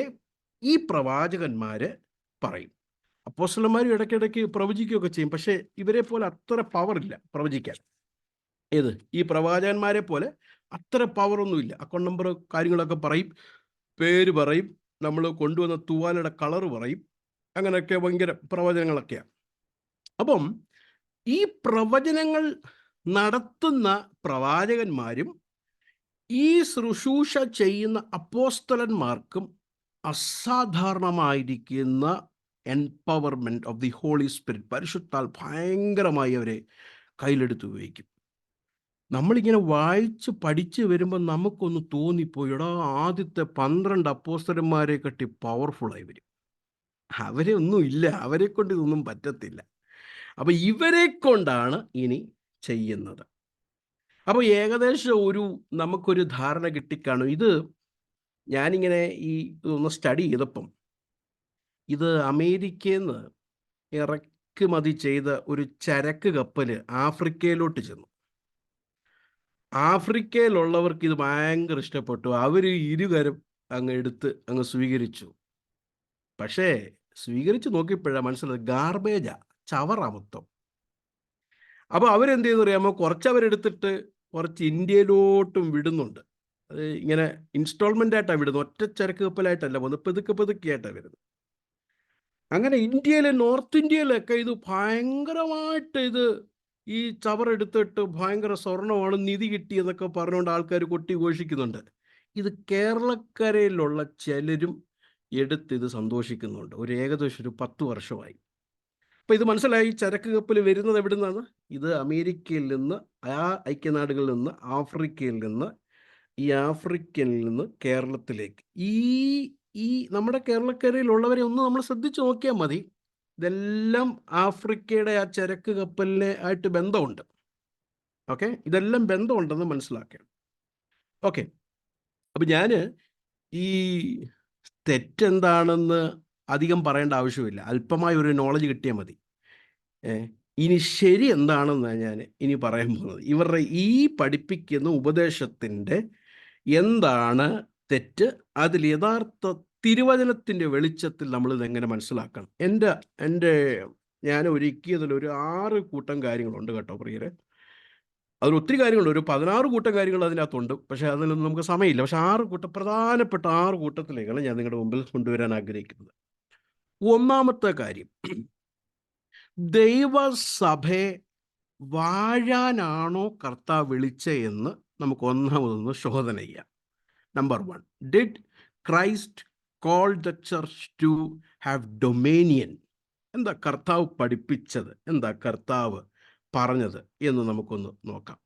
ഈ പ്രവാചകന്മാര് പറയും. അപ്പോസ്തലന്മാരും ഇടയ്ക്കിടയ്ക്ക് പ്രവചിക്കുകയൊക്കെ ചെയ്യും, പക്ഷേ ഇവരെ പോലെ അത്ര പവറില്ല പ്രവചിക്കാൻ. ഈ പ്രവാചകന്മാരെ പോലെ അത്ര പവറൊന്നുമില്ല. അക്കൗണ്ട് നമ്പർ കാര്യങ്ങളൊക്കെ പറയും, പേര് പറയും, നമ്മൾ കൊണ്ടുവന്ന തൂവാലയുടെ കളറ് പറയും, അങ്ങനെയൊക്കെ ഭയങ്കര പ്രവചനങ്ങളൊക്കെയാണ്. അപ്പം ഈ പ്രവചനങ്ങൾ നടത്തുന്ന പ്രവാചകന്മാരും ഈ ശുശ്രൂഷ ചെയ്യുന്ന അപ്പോസ്തലന്മാർക്കും അസാധാരണമായിരിക്കുന്ന empowerment of the holy spirit, പരിശുദ്ധാൽ ഭയങ്കരമായി അവരെ കയ്യിലെടുത്ത് ഉപയോഗിക്കും. നമ്മളിങ്ങനെ വായിച്ച് പഠിച്ച് വരുമ്പോൾ നമുക്കൊന്ന് തോന്നിപ്പോയി, എടാ ആദ്യത്തെ 12 അപ്പോസ്തലന്മാരെ കട്ടി പവർഫുള്ളായി വരും. അവരെ ഒന്നും ഇല്ല, അവരെ കൊണ്ട് ഇതൊന്നും പറ്റത്തില്ല. അപ്പോൾ ഇവരെ കൊണ്ടാണ് ഇനി ചെയ്യുന്നത്. അപ്പോൾ ഏകദേശം നമുക്കൊരു ധാരണ കിട്ടിക്കാണും. ഇത് ഞാനിങ്ങനെ ഇതൊന്ന് സ്റ്റഡി ചെയ്തപ്പം ഇത് അമേരിക്കയിൽ നിന്ന് ഇറക്കുമതി ചെയ്ത ഒരു ചരക്ക് കപ്പൽ ആഫ്രിക്കയിലോട്ട് ചെന്നു. ആഫ്രിക്കയിലുള്ളവർക്ക് ഇത് ഭയങ്കര ഇഷ്ടപ്പെട്ടു. അവർ ഇരുകരം അങ്ങ് എടുത്ത് അങ്ങ് സ്വീകരിച്ചു. പക്ഷേ സ്വീകരിച്ച് നോക്കിയപ്പോഴാണ് മനസ്സിലായത് ഗാർബേജാ, ചവറാ മൊത്തം. അപ്പോൾ അവരെന്ത് ചെയ്യുന്നു അറിയാമോ? കുറച്ച് അവരെടുത്തിട്ട് കുറച്ച് ഇന്ത്യയിലോട്ടും വിടുന്നുണ്ട്. അത് ഇങ്ങനെ ഇൻസ്റ്റാൾമെൻ്റ് ആയിട്ടാണ് വിടുന്നത്, ഒറ്റ ചരക്ക് കപ്പലായിട്ടല്ല പോകുന്നത്, പതുക്കെയായിട്ടാണ് വരുന്നത്. അങ്ങനെ നോർത്ത് ഇന്ത്യയിലൊക്കെ ഇത് ഭയങ്കരമായിട്ട് ഈ ചവറെടുത്തിട്ട് ഭയങ്കര സ്വർണ്ണമാണ്, നിധി കിട്ടി എന്നൊക്കെ പറഞ്ഞുകൊണ്ട് ആൾക്കാർ കൊട്ടി ഘോഷിക്കുന്നുണ്ട്. ഇത് കേരളക്കരയിലുള്ള ചിലരും എടുത്തിത് സന്തോഷിക്കുന്നുണ്ട്. ഏകദേശം ഒരു 10 വർഷമായി. അപ്പോൾ ഇത് മനസ്സിലായി, ചരക്ക് കപ്പൽ വരുന്നത് എവിടെ നിന്നാണ്? ഇത് അമേരിക്കയിൽ നിന്ന്, ഐക്യനാടുകളിൽ നിന്ന്, ആഫ്രിക്കയിൽ നിന്ന്, ആഫ്രിക്കയിൽ നിന്ന് കേരളത്തിലേക്ക്. ഈ നമ്മുടെ കേരളക്കരയിലുള്ളവരെ ഒന്ന് നമ്മൾ ശ്രദ്ധിച്ച് നോക്കിയാൽ മതി. ഇതെല്ലാം ആഫ്രിക്കയുടെ ആ ചരക്ക് കപ്പലിനെ ആയിട്ട് ബന്ധമുണ്ട്. ഓക്കെ, ഇതെല്ലാം ബന്ധമുണ്ടെന്ന് മനസ്സിലാക്കണം. ഓക്കെ, അപ്പം ഞാൻ ഈ തെറ്റെന്താണെന്ന് അധികം പറയേണ്ട ആവശ്യമില്ല, അല്പമായ ഒരു നോളജ് കിട്ടിയാൽ മതി. ഇനി ശരി എന്താണെന്നാണ് ഞാൻ ഇനി പറയാൻ പോകുന്നത്. ഇവരുടെ ഈ പഠിപ്പിക്കുന്ന ഉപദേശത്തിൻ്റെ എന്താണ് തെറ്റ്, അതിൽ യഥാർത്ഥ തിരുവചനത്തിൻ്റെ വെളിച്ചത്തിൽ നമ്മളിതെങ്ങനെ മനസ്സിലാക്കണം. ഞാൻ ഒരുക്കിയതിലൊരു 6 കൂട്ടം കാര്യങ്ങളുണ്ട് കേട്ടോ പ്രിയരെ. അതിൽ ഒത്തിരി കാര്യങ്ങളുണ്ട്, ഒരു 16 കൂട്ടം കാര്യങ്ങൾ അതിനകത്തുണ്ട്, പക്ഷേ അതിലൊന്നും നമുക്ക് സമയമില്ല. പക്ഷേ 6 പ്രധാനപ്പെട്ട 6 കൂട്ടത്തിലേക്കാണ് ഞാൻ നിങ്ങളുടെ മുമ്പിൽ കൊണ്ടുവരാൻ ആഗ്രഹിക്കുന്നത്. ഒന്നാമത്തെ കാര്യം, ദൈവസഭയെ വാഴാനാണോ കർത്താവ് വിളിച്ചതെന്ന് നമുക്ക് ഒന്നാമതൊന്ന് ശോധന ചെയ്യാം. Number 1, did Christ call the church to have dominion? എന്താ കർത്താവ് പഠിപ്പിച്ചത്, എന്താ കർത്താവ് പറഞ്ഞത് എന്ന് നമുക്കൊന്ന് നോക്കാം.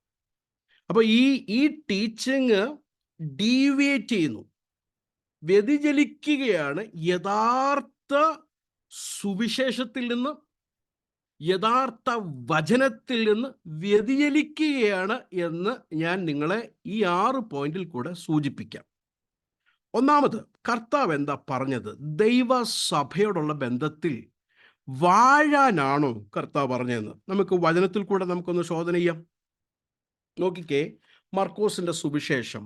അപ്പോൾ ഈ ടീച്ചിങ് ഡീവിയേറ്റ് ചെയ്യുന്നു. വ്യതിചലിക്കുകയാണ് യഥാർത്ഥ സുവിശേഷത്തിൽ നിന്ന്, യഥാർത്ഥ വചനത്തിൽ നിന്ന് വ്യതിചലിക്കുകയാണ് എന്ന് ഞാൻ നിങ്ങളെ ഈ 6 പോയിന്റിൽ കൂടെ സൂചിപ്പിക്കാം. ഒന്നാമത്, കർത്താവ് എന്താ പറഞ്ഞത്? ദൈവസഭയോടുള്ള ബന്ധത്തിൽ വാഴാനാണോ കർത്താവ് പറഞ്ഞതെന്ന് നമുക്ക് വചനത്തിൽ കൂടെ നമുക്കൊന്ന് ശോധന ചെയ്യാം. നോക്കിക്കേ, മർക്കോസിന്റെ സുവിശേഷം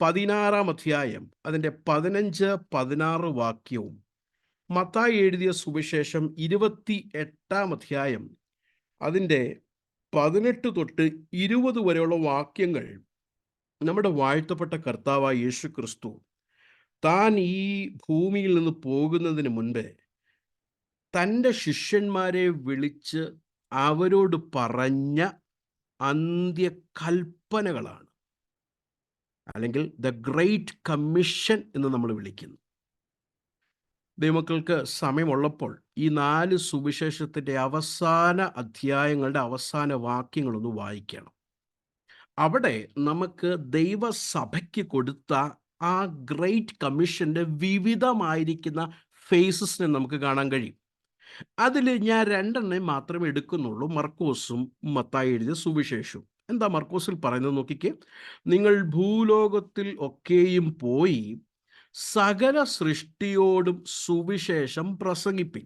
16-ാം അധ്യായം അതിൻ്റെ 15-16 വാക്യവും, മത്തായി എഴുതിയ സുവിശേഷം 28-ാം അധ്യായം അതിൻ്റെ 18 തൊട്ട് 20 വരെയുള്ള വാക്യങ്ങൾ നമ്മുടെ വാഴ്ത്തപ്പെട്ട കർത്താവായ യേശു ക്രിസ്തു താൻ ഈ ഭൂമിയിൽ നിന്ന് പോകുന്നതിന് മുൻപേ തൻ്റെ ശിഷ്യന്മാരെ വിളിച്ച് അവരോട് പറഞ്ഞ അന്ത്യകൽപ്പനകളാണ്, അല്ലെങ്കിൽ ദ ഗ്രേറ്റ് കമ്മീഷൻ എന്ന് നമ്മൾ വിളിക്കുന്നു. ദൈവമക്കൾക്ക് സമയമുള്ളപ്പോൾ ഈ 4 സുവിശേഷത്തിൻ്റെ അവസാന അധ്യായങ്ങളുടെ അവസാന വാക്യങ്ങളൊന്ന് വായിക്കണം. അവിടെ നമുക്ക് ദൈവസഭയ്ക്ക് കൊടുത്ത ആ ഗ്രേറ്റ് കമ്മീഷൻ്റെ വിവിധമായിരിക്കുന്ന ഫേസസിനെ നമുക്ക് കാണാൻ കഴിയും. അതിൽ ഞാൻ 2 മാത്രമേ എടുക്കുന്നുള്ളൂ, മർക്കോസും മത്തായി എഴുതിയ സുവിശേഷവും. എന്താ മർക്കോസിൽ പറയുന്നത് നോക്കിക്കേ, നിങ്ങൾ ഭൂലോകത്തിൽ ഒക്കെയും പോയി സകല സൃഷ്ടിയോടും സുവിശേഷം പ്രസംഗിപ്പിൻ.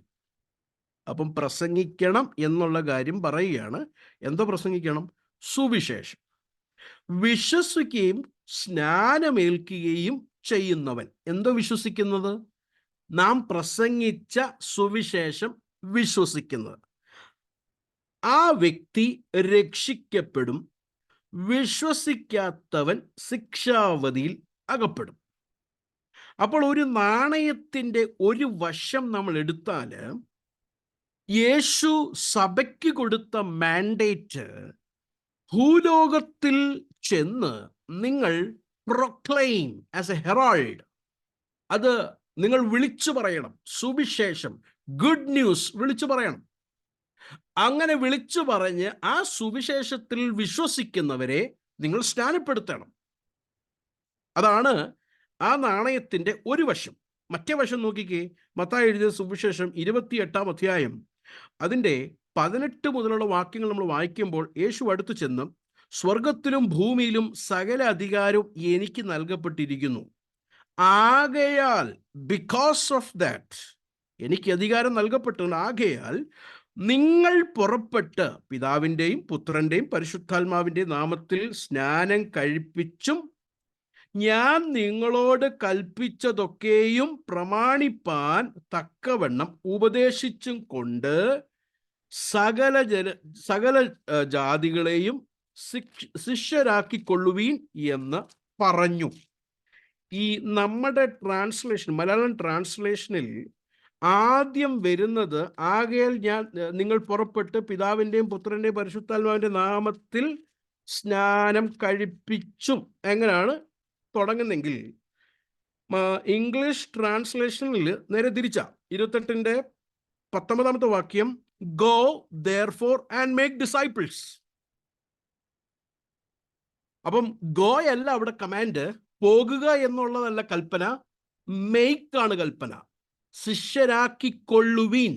അപ്പം പ്രസംഗിക്കണം എന്നുള്ള കാര്യം പറയുകയാണ്. എന്താ പ്രസംഗിക്കണം? സുവിശേഷം. വിശ്വസിക്കുകയും സ്നാനമേൽക്കുകയും ചെയ്യുന്നവൻ. എന്തോ വിശ്വസിക്കുന്നത്? നാം പ്രസംഗിച്ച സുവിശേഷം വിശ്വസിക്കുന്നത്. ആ വ്യക്തി രക്ഷിക്കപ്പെടും. വിശ്വസിക്കാത്തവൻ ശിക്ഷാവധിയിൽ അകപ്പെടും. അപ്പോൾ ഒരു നാണയത്തിൻ്റെ ഒരു വശം നമ്മൾ എടുത്താൽ, യേശു സഭയ്ക്ക് കൊടുത്ത മാൻഡേറ്റ് ഭൂലോകത്തിൽ ചെന്ന് നിങ്ങൾ പ്രൊക്ലെയിം ആസ് എ ഹെറാൾഡ്, അത് നിങ്ങൾ വിളിച്ചു പറയണം. സുവിശേഷം, ഗുഡ് ന്യൂസ് വിളിച്ചു പറയണം. അങ്ങനെ വിളിച്ചു പറഞ്ഞ് ആ സുവിശേഷത്തിൽ വിശ്വസിക്കുന്നവരെ നിങ്ങൾ സ്നാനപ്പെടുത്തണം. അതാണ് ആ നാണയത്തിൻ്റെ ഒരു വശം. മറ്റേ വശം നോക്കിക്കേ, മത്തായി എഴുതിയ സുവിശേഷം 28-ാം അധ്യായം അതിൻ്റെ 18 മുതലുള്ള വാക്യങ്ങൾ നമ്മൾ വായിക്കുമ്പോൾ, യേശു അടുത്തു ചെന്ന്, സ്വർഗത്തിലും ഭൂമിയിലും സകല അധികാരവും എനിക്ക് നൽകപ്പെട്ടിരിക്കുന്നു. ആകയാൽ, ബിക്കോസ് ഓഫ് ദാറ്റ്, എനിക്ക് അധികാരം നൽകപ്പെട്ടിട്ടുണ്ട്. ആകയാൽ നിങ്ങൾ പുറപ്പെട്ട് പിതാവിൻ്റെയും പുത്രൻ്റെയും പരിശുദ്ധാത്മാവിൻ്റെയും നാമത്തിൽ സ്നാനം കഴിപ്പിച്ചും ഞാൻ നിങ്ങളോട് കൽപ്പിച്ചതൊക്കെയും പ്രമാണിപ്പാൻ തക്കവണ്ണം ഉപദേശിച്ചും കൊണ്ട് സകല ജാതികളെയും ശിഷ്യരാക്കിക്കൊള്ളുവീൻ എന്ന് പറഞ്ഞു. ഈ നമ്മുടെ ട്രാൻസ്ലേഷൻ, മലയാളം ട്രാൻസ്ലേഷനിൽ ആദ്യം വരുന്നത്, ആകയാൽ നിങ്ങൾ പുറപ്പെട്ട് പിതാവിൻ്റെയും പുത്രൻ്റെയും പരിശുദ്ധാത്മാവിൻ്റെ നാമത്തിൽ സ്നാനം കഴിപ്പിച്ചും എങ്ങനെയാണ് തുടങ്ങുന്നെങ്കിൽ, ഇംഗ്ലീഷ് ട്രാൻസ്ലേഷനിൽ നേരെ തിരിച്ച 28-ന്റെ 19-ാമത്തെ വാക്യം, go therefore and make disciples. അപ്പം ഗോ അല്ല അവിടെ കമാൻഡ്, പോകുക എന്നുള്ളതല്ല കൽപ്പന, മെയ്ക്ക് ആണ് കൽപ്പന. ശിഷ്യരാക്കിക്കൊള്ളുവീൻ.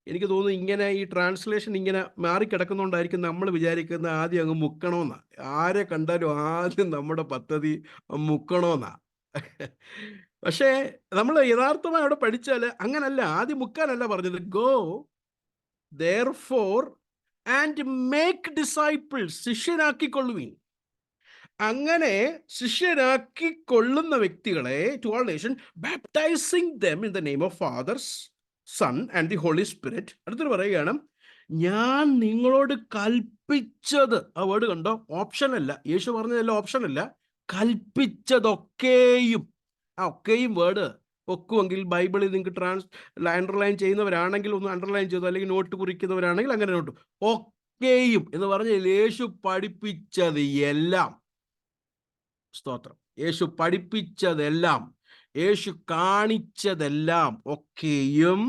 എനിക്ക് തോന്നുന്നു ഇങ്ങനെ ഈ ട്രാൻസ്ലേഷൻ ഇങ്ങനെ മാറിക്കിടക്കുന്നതുകൊണ്ടായിരിക്കും നമ്മൾ വിചാരിക്കുന്ന ആദ്യം അങ്ങ് മുക്കണമെന്നാ. ആരെ കണ്ടാലും ആദ്യം നമ്മുടെ പദ്ധതി മുക്കണമെന്നാ. പക്ഷേ നമ്മൾ യഥാർത്ഥമായി അവിടെ പഠിച്ചാൽ അങ്ങനല്ല. ആദ്യം മുക്കാനല്ല പറഞ്ഞത്, go therefore and make disciples, ശിഷ്യരാക്കിക്കൊള്ളുവീൻ. അങ്ങനെ ശിഷ്യരാക്കിക്കൊള്ളുന്ന വ്യക്തികളെ, to all nation, baptising them in the name of father, son and the holy spirit. അടുത്തൊരു പറയുകയാണ്, ഞാൻ നിങ്ങളോട് കൽപ്പിച്ചത്. ആ വേർഡ് കണ്ടോ? ഓപ്ഷൻ അല്ല. യേശു പറഞ്ഞതല്ല, ഓപ്ഷൻ അല്ല. കൽപ്പിച്ചതൊക്കെയും. ആ ഒക്കെയും വേർഡ് ഒക്കുമെങ്കിൽ ബൈബിളിൽ നിങ്ങൾക്ക് അണ്ടർലൈൻ ചെയ്യുന്നവരാണെങ്കിൽ ഒന്ന് അണ്ടർലൈൻ ചെയ്തു, അല്ലെങ്കിൽ നോട്ട് കുറിക്കുന്നവരാണെങ്കിൽ അങ്ങനെ നോട്ട്. ഒക്കെയും എന്ന് പറഞ്ഞാൽ യേശു പഠിപ്പിച്ചത് എല്ലാം. സ്തോത്രം. യേശു പഠിപ്പിച്ചതെല്ലാം, യേശു കാണിച്ചതെല്ലാം ഒക്കെയും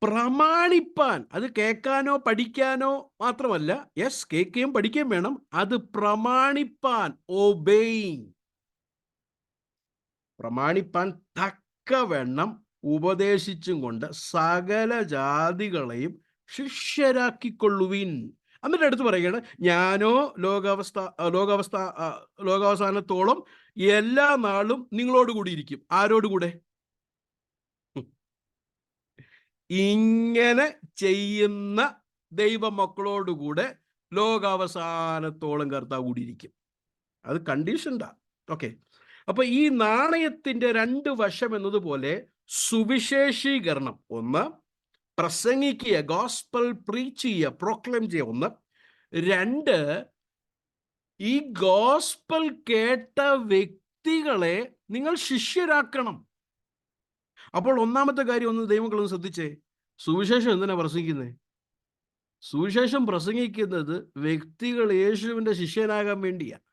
പ്രമാണിപ്പാൻ. അത് കേൾക്കാനോ പഠിക്കാനോ മാത്രമല്ല, യെസ്, കേൾക്കുകയും പഠിക്കുകയും വേണം. അത് പ്രമാണിപ്പാൻ, ഒബേയിങ്. പ്രമാണിപ്പാൻ തക്കവണ്ണം ഉപദേശിച്ചും കൊണ്ട് സകല ജാതികളെയും ശിഷ്യരാക്കിക്കൊള്ളുവിൻ. എന്നിട്ട് അടുത്ത് പറയുകയാണ്, ഞാനോ ലോകാവസാനത്തോളം എല്ലാ നാളും നിങ്ങളോട് കൂടി ഇരിക്കും. ആരോടുകൂടെ? ഇങ്ങനെ ചെയ്യുന്ന ദൈവമക്കളോടുകൂടെ ലോകാവസാനത്തോളം കർത്താവ് കൂടിയിരിക്കും. അത് കണ്ടീഷൻഡാ. ഓക്കെ. അപ്പൊ ഈ നാണയത്തിന്റെ രണ്ട് വശം എന്നതുപോലെ സുവിശേഷീകരണം, ഒന്ന് പ്രസംഗിക്കുക, ഗോസ്പൽ പ്രീച്ച് ചെയ്യുക, പ്രോക്ലെയിം ചെയ്യുക, ഒന്ന്. രണ്ട്, ഈ ഗോസ്പൽ കേട്ട വ്യക്തികളെ നിങ്ങൾ ശിഷ്യരാക്കണം. അപ്പോൾ ഒന്നാമത്തെ കാര്യം ഒന്ന് ദൈവങ്ങളൊന്ന് ശ്രദ്ധിച്ചേ, സുവിശേഷം എന്തിനാ പ്രസംഗിക്കുന്നത്? സുവിശേഷം പ്രസംഗിക്കുന്നത് വ്യക്തികൾ യേശുവിൻ്റെ ശിഷ്യനാകാൻ വേണ്ടിയാണ്.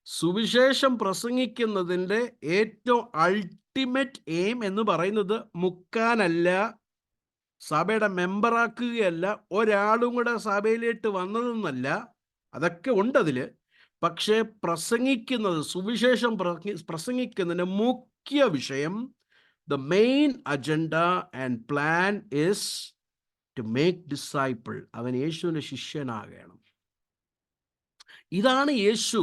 സുവിശേഷം പ്രസംഗിക്കുന്നതിൻ്റെ ഏറ്റവും അൾട്ടിമേറ്റ് എയിം എന്ന് പറയുന്നത് മുക്കാനല്ല, സഭയുടെ മെമ്പറാക്കുകയല്ല, ഒരാളും കൂടെ സഭയിലേക്ക് വന്നതെന്നല്ല. അതൊക്കെ ഉണ്ടതിൽ. പക്ഷേ പ്രസംഗിക്കുന്നത്, സുവിശേഷം പ്രസംഗിക്കുന്നതിൻ്റെ മുഖ്യ വിഷയം, the main agenda and plan is to make disciple. അവൻ യേശുവിൻ്റെ ശിഷ്യനാകണം. ഇതാണ് യേശു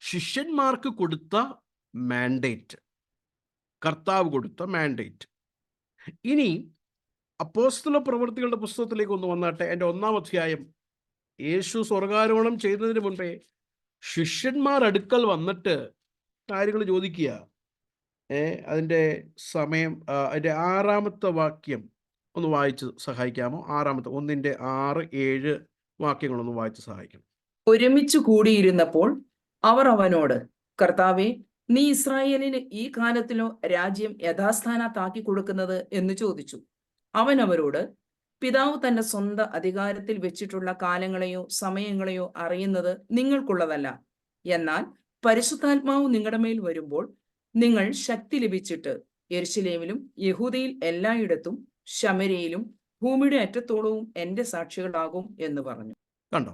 ശിഷ്യന്മാർക്ക് കൊടുത്ത മാൻഡേറ്റ്, കർത്താവ് കൊടുത്ത മാൻഡേറ്റ്. ഇനി അപ്പോസ്തല പ്രവൃത്തികളുടെ പുസ്തകത്തിലേക്ക് ഒന്ന് വന്നാട്ടെ. എൻ്റെ 1-ാം അധ്യായം. യേശു സ്വർഗാരോഹണം ചെയ്യുന്നതിന് മുൻപേ ശിഷ്യന്മാർ അടുക്കൽ വന്നിട്ട് കാര്യങ്ങൾ ചോദിക്കുക. അതിൻ്റെ സമയം, അതിൻ്റെ 6-ാമത്തെ വാക്യം ഒന്ന് വായിച്ച് സഹായിക്കാമോ? 1:6-7 വാക്യങ്ങളൊന്ന് വായിച്ച് സഹായിക്കണം. ഒരുമിച്ച് കൂടിയിരുന്നപ്പോൾ അവർ അവനോട്, കർത്താവേ, നീ ഇസ്രായേലിന് ഈ കാലത്തിലോ രാജ്യം യഥാസ്ഥാനത്താക്കി കൊടുക്കുന്നത് എന്ന് ചോദിച്ചു. അവൻ അവരോട്, പിതാവ് തന്റെ സ്വന്തം അധികാരത്തിൽ വെച്ചിട്ടുള്ള കാലങ്ങളെയോ സമയങ്ങളെയോ അറിയുന്നത് നിങ്ങൾക്കുള്ളതല്ല. എന്നാൽ പരിശുദ്ധാത്മാവ് നിങ്ങളുടെ മേൽ വരുമ്പോൾ നിങ്ങൾ ശക്തി ലഭിച്ചിട്ട് യെരുശലേമിലും യഹൂദയിൽ എല്ലായിടത്തും ശമര്യയിലും ഭൂമിയുടെ അറ്റത്തോളവും എന്റെ സാക്ഷികളാകും എന്ന് പറഞ്ഞു. കണ്ടോ?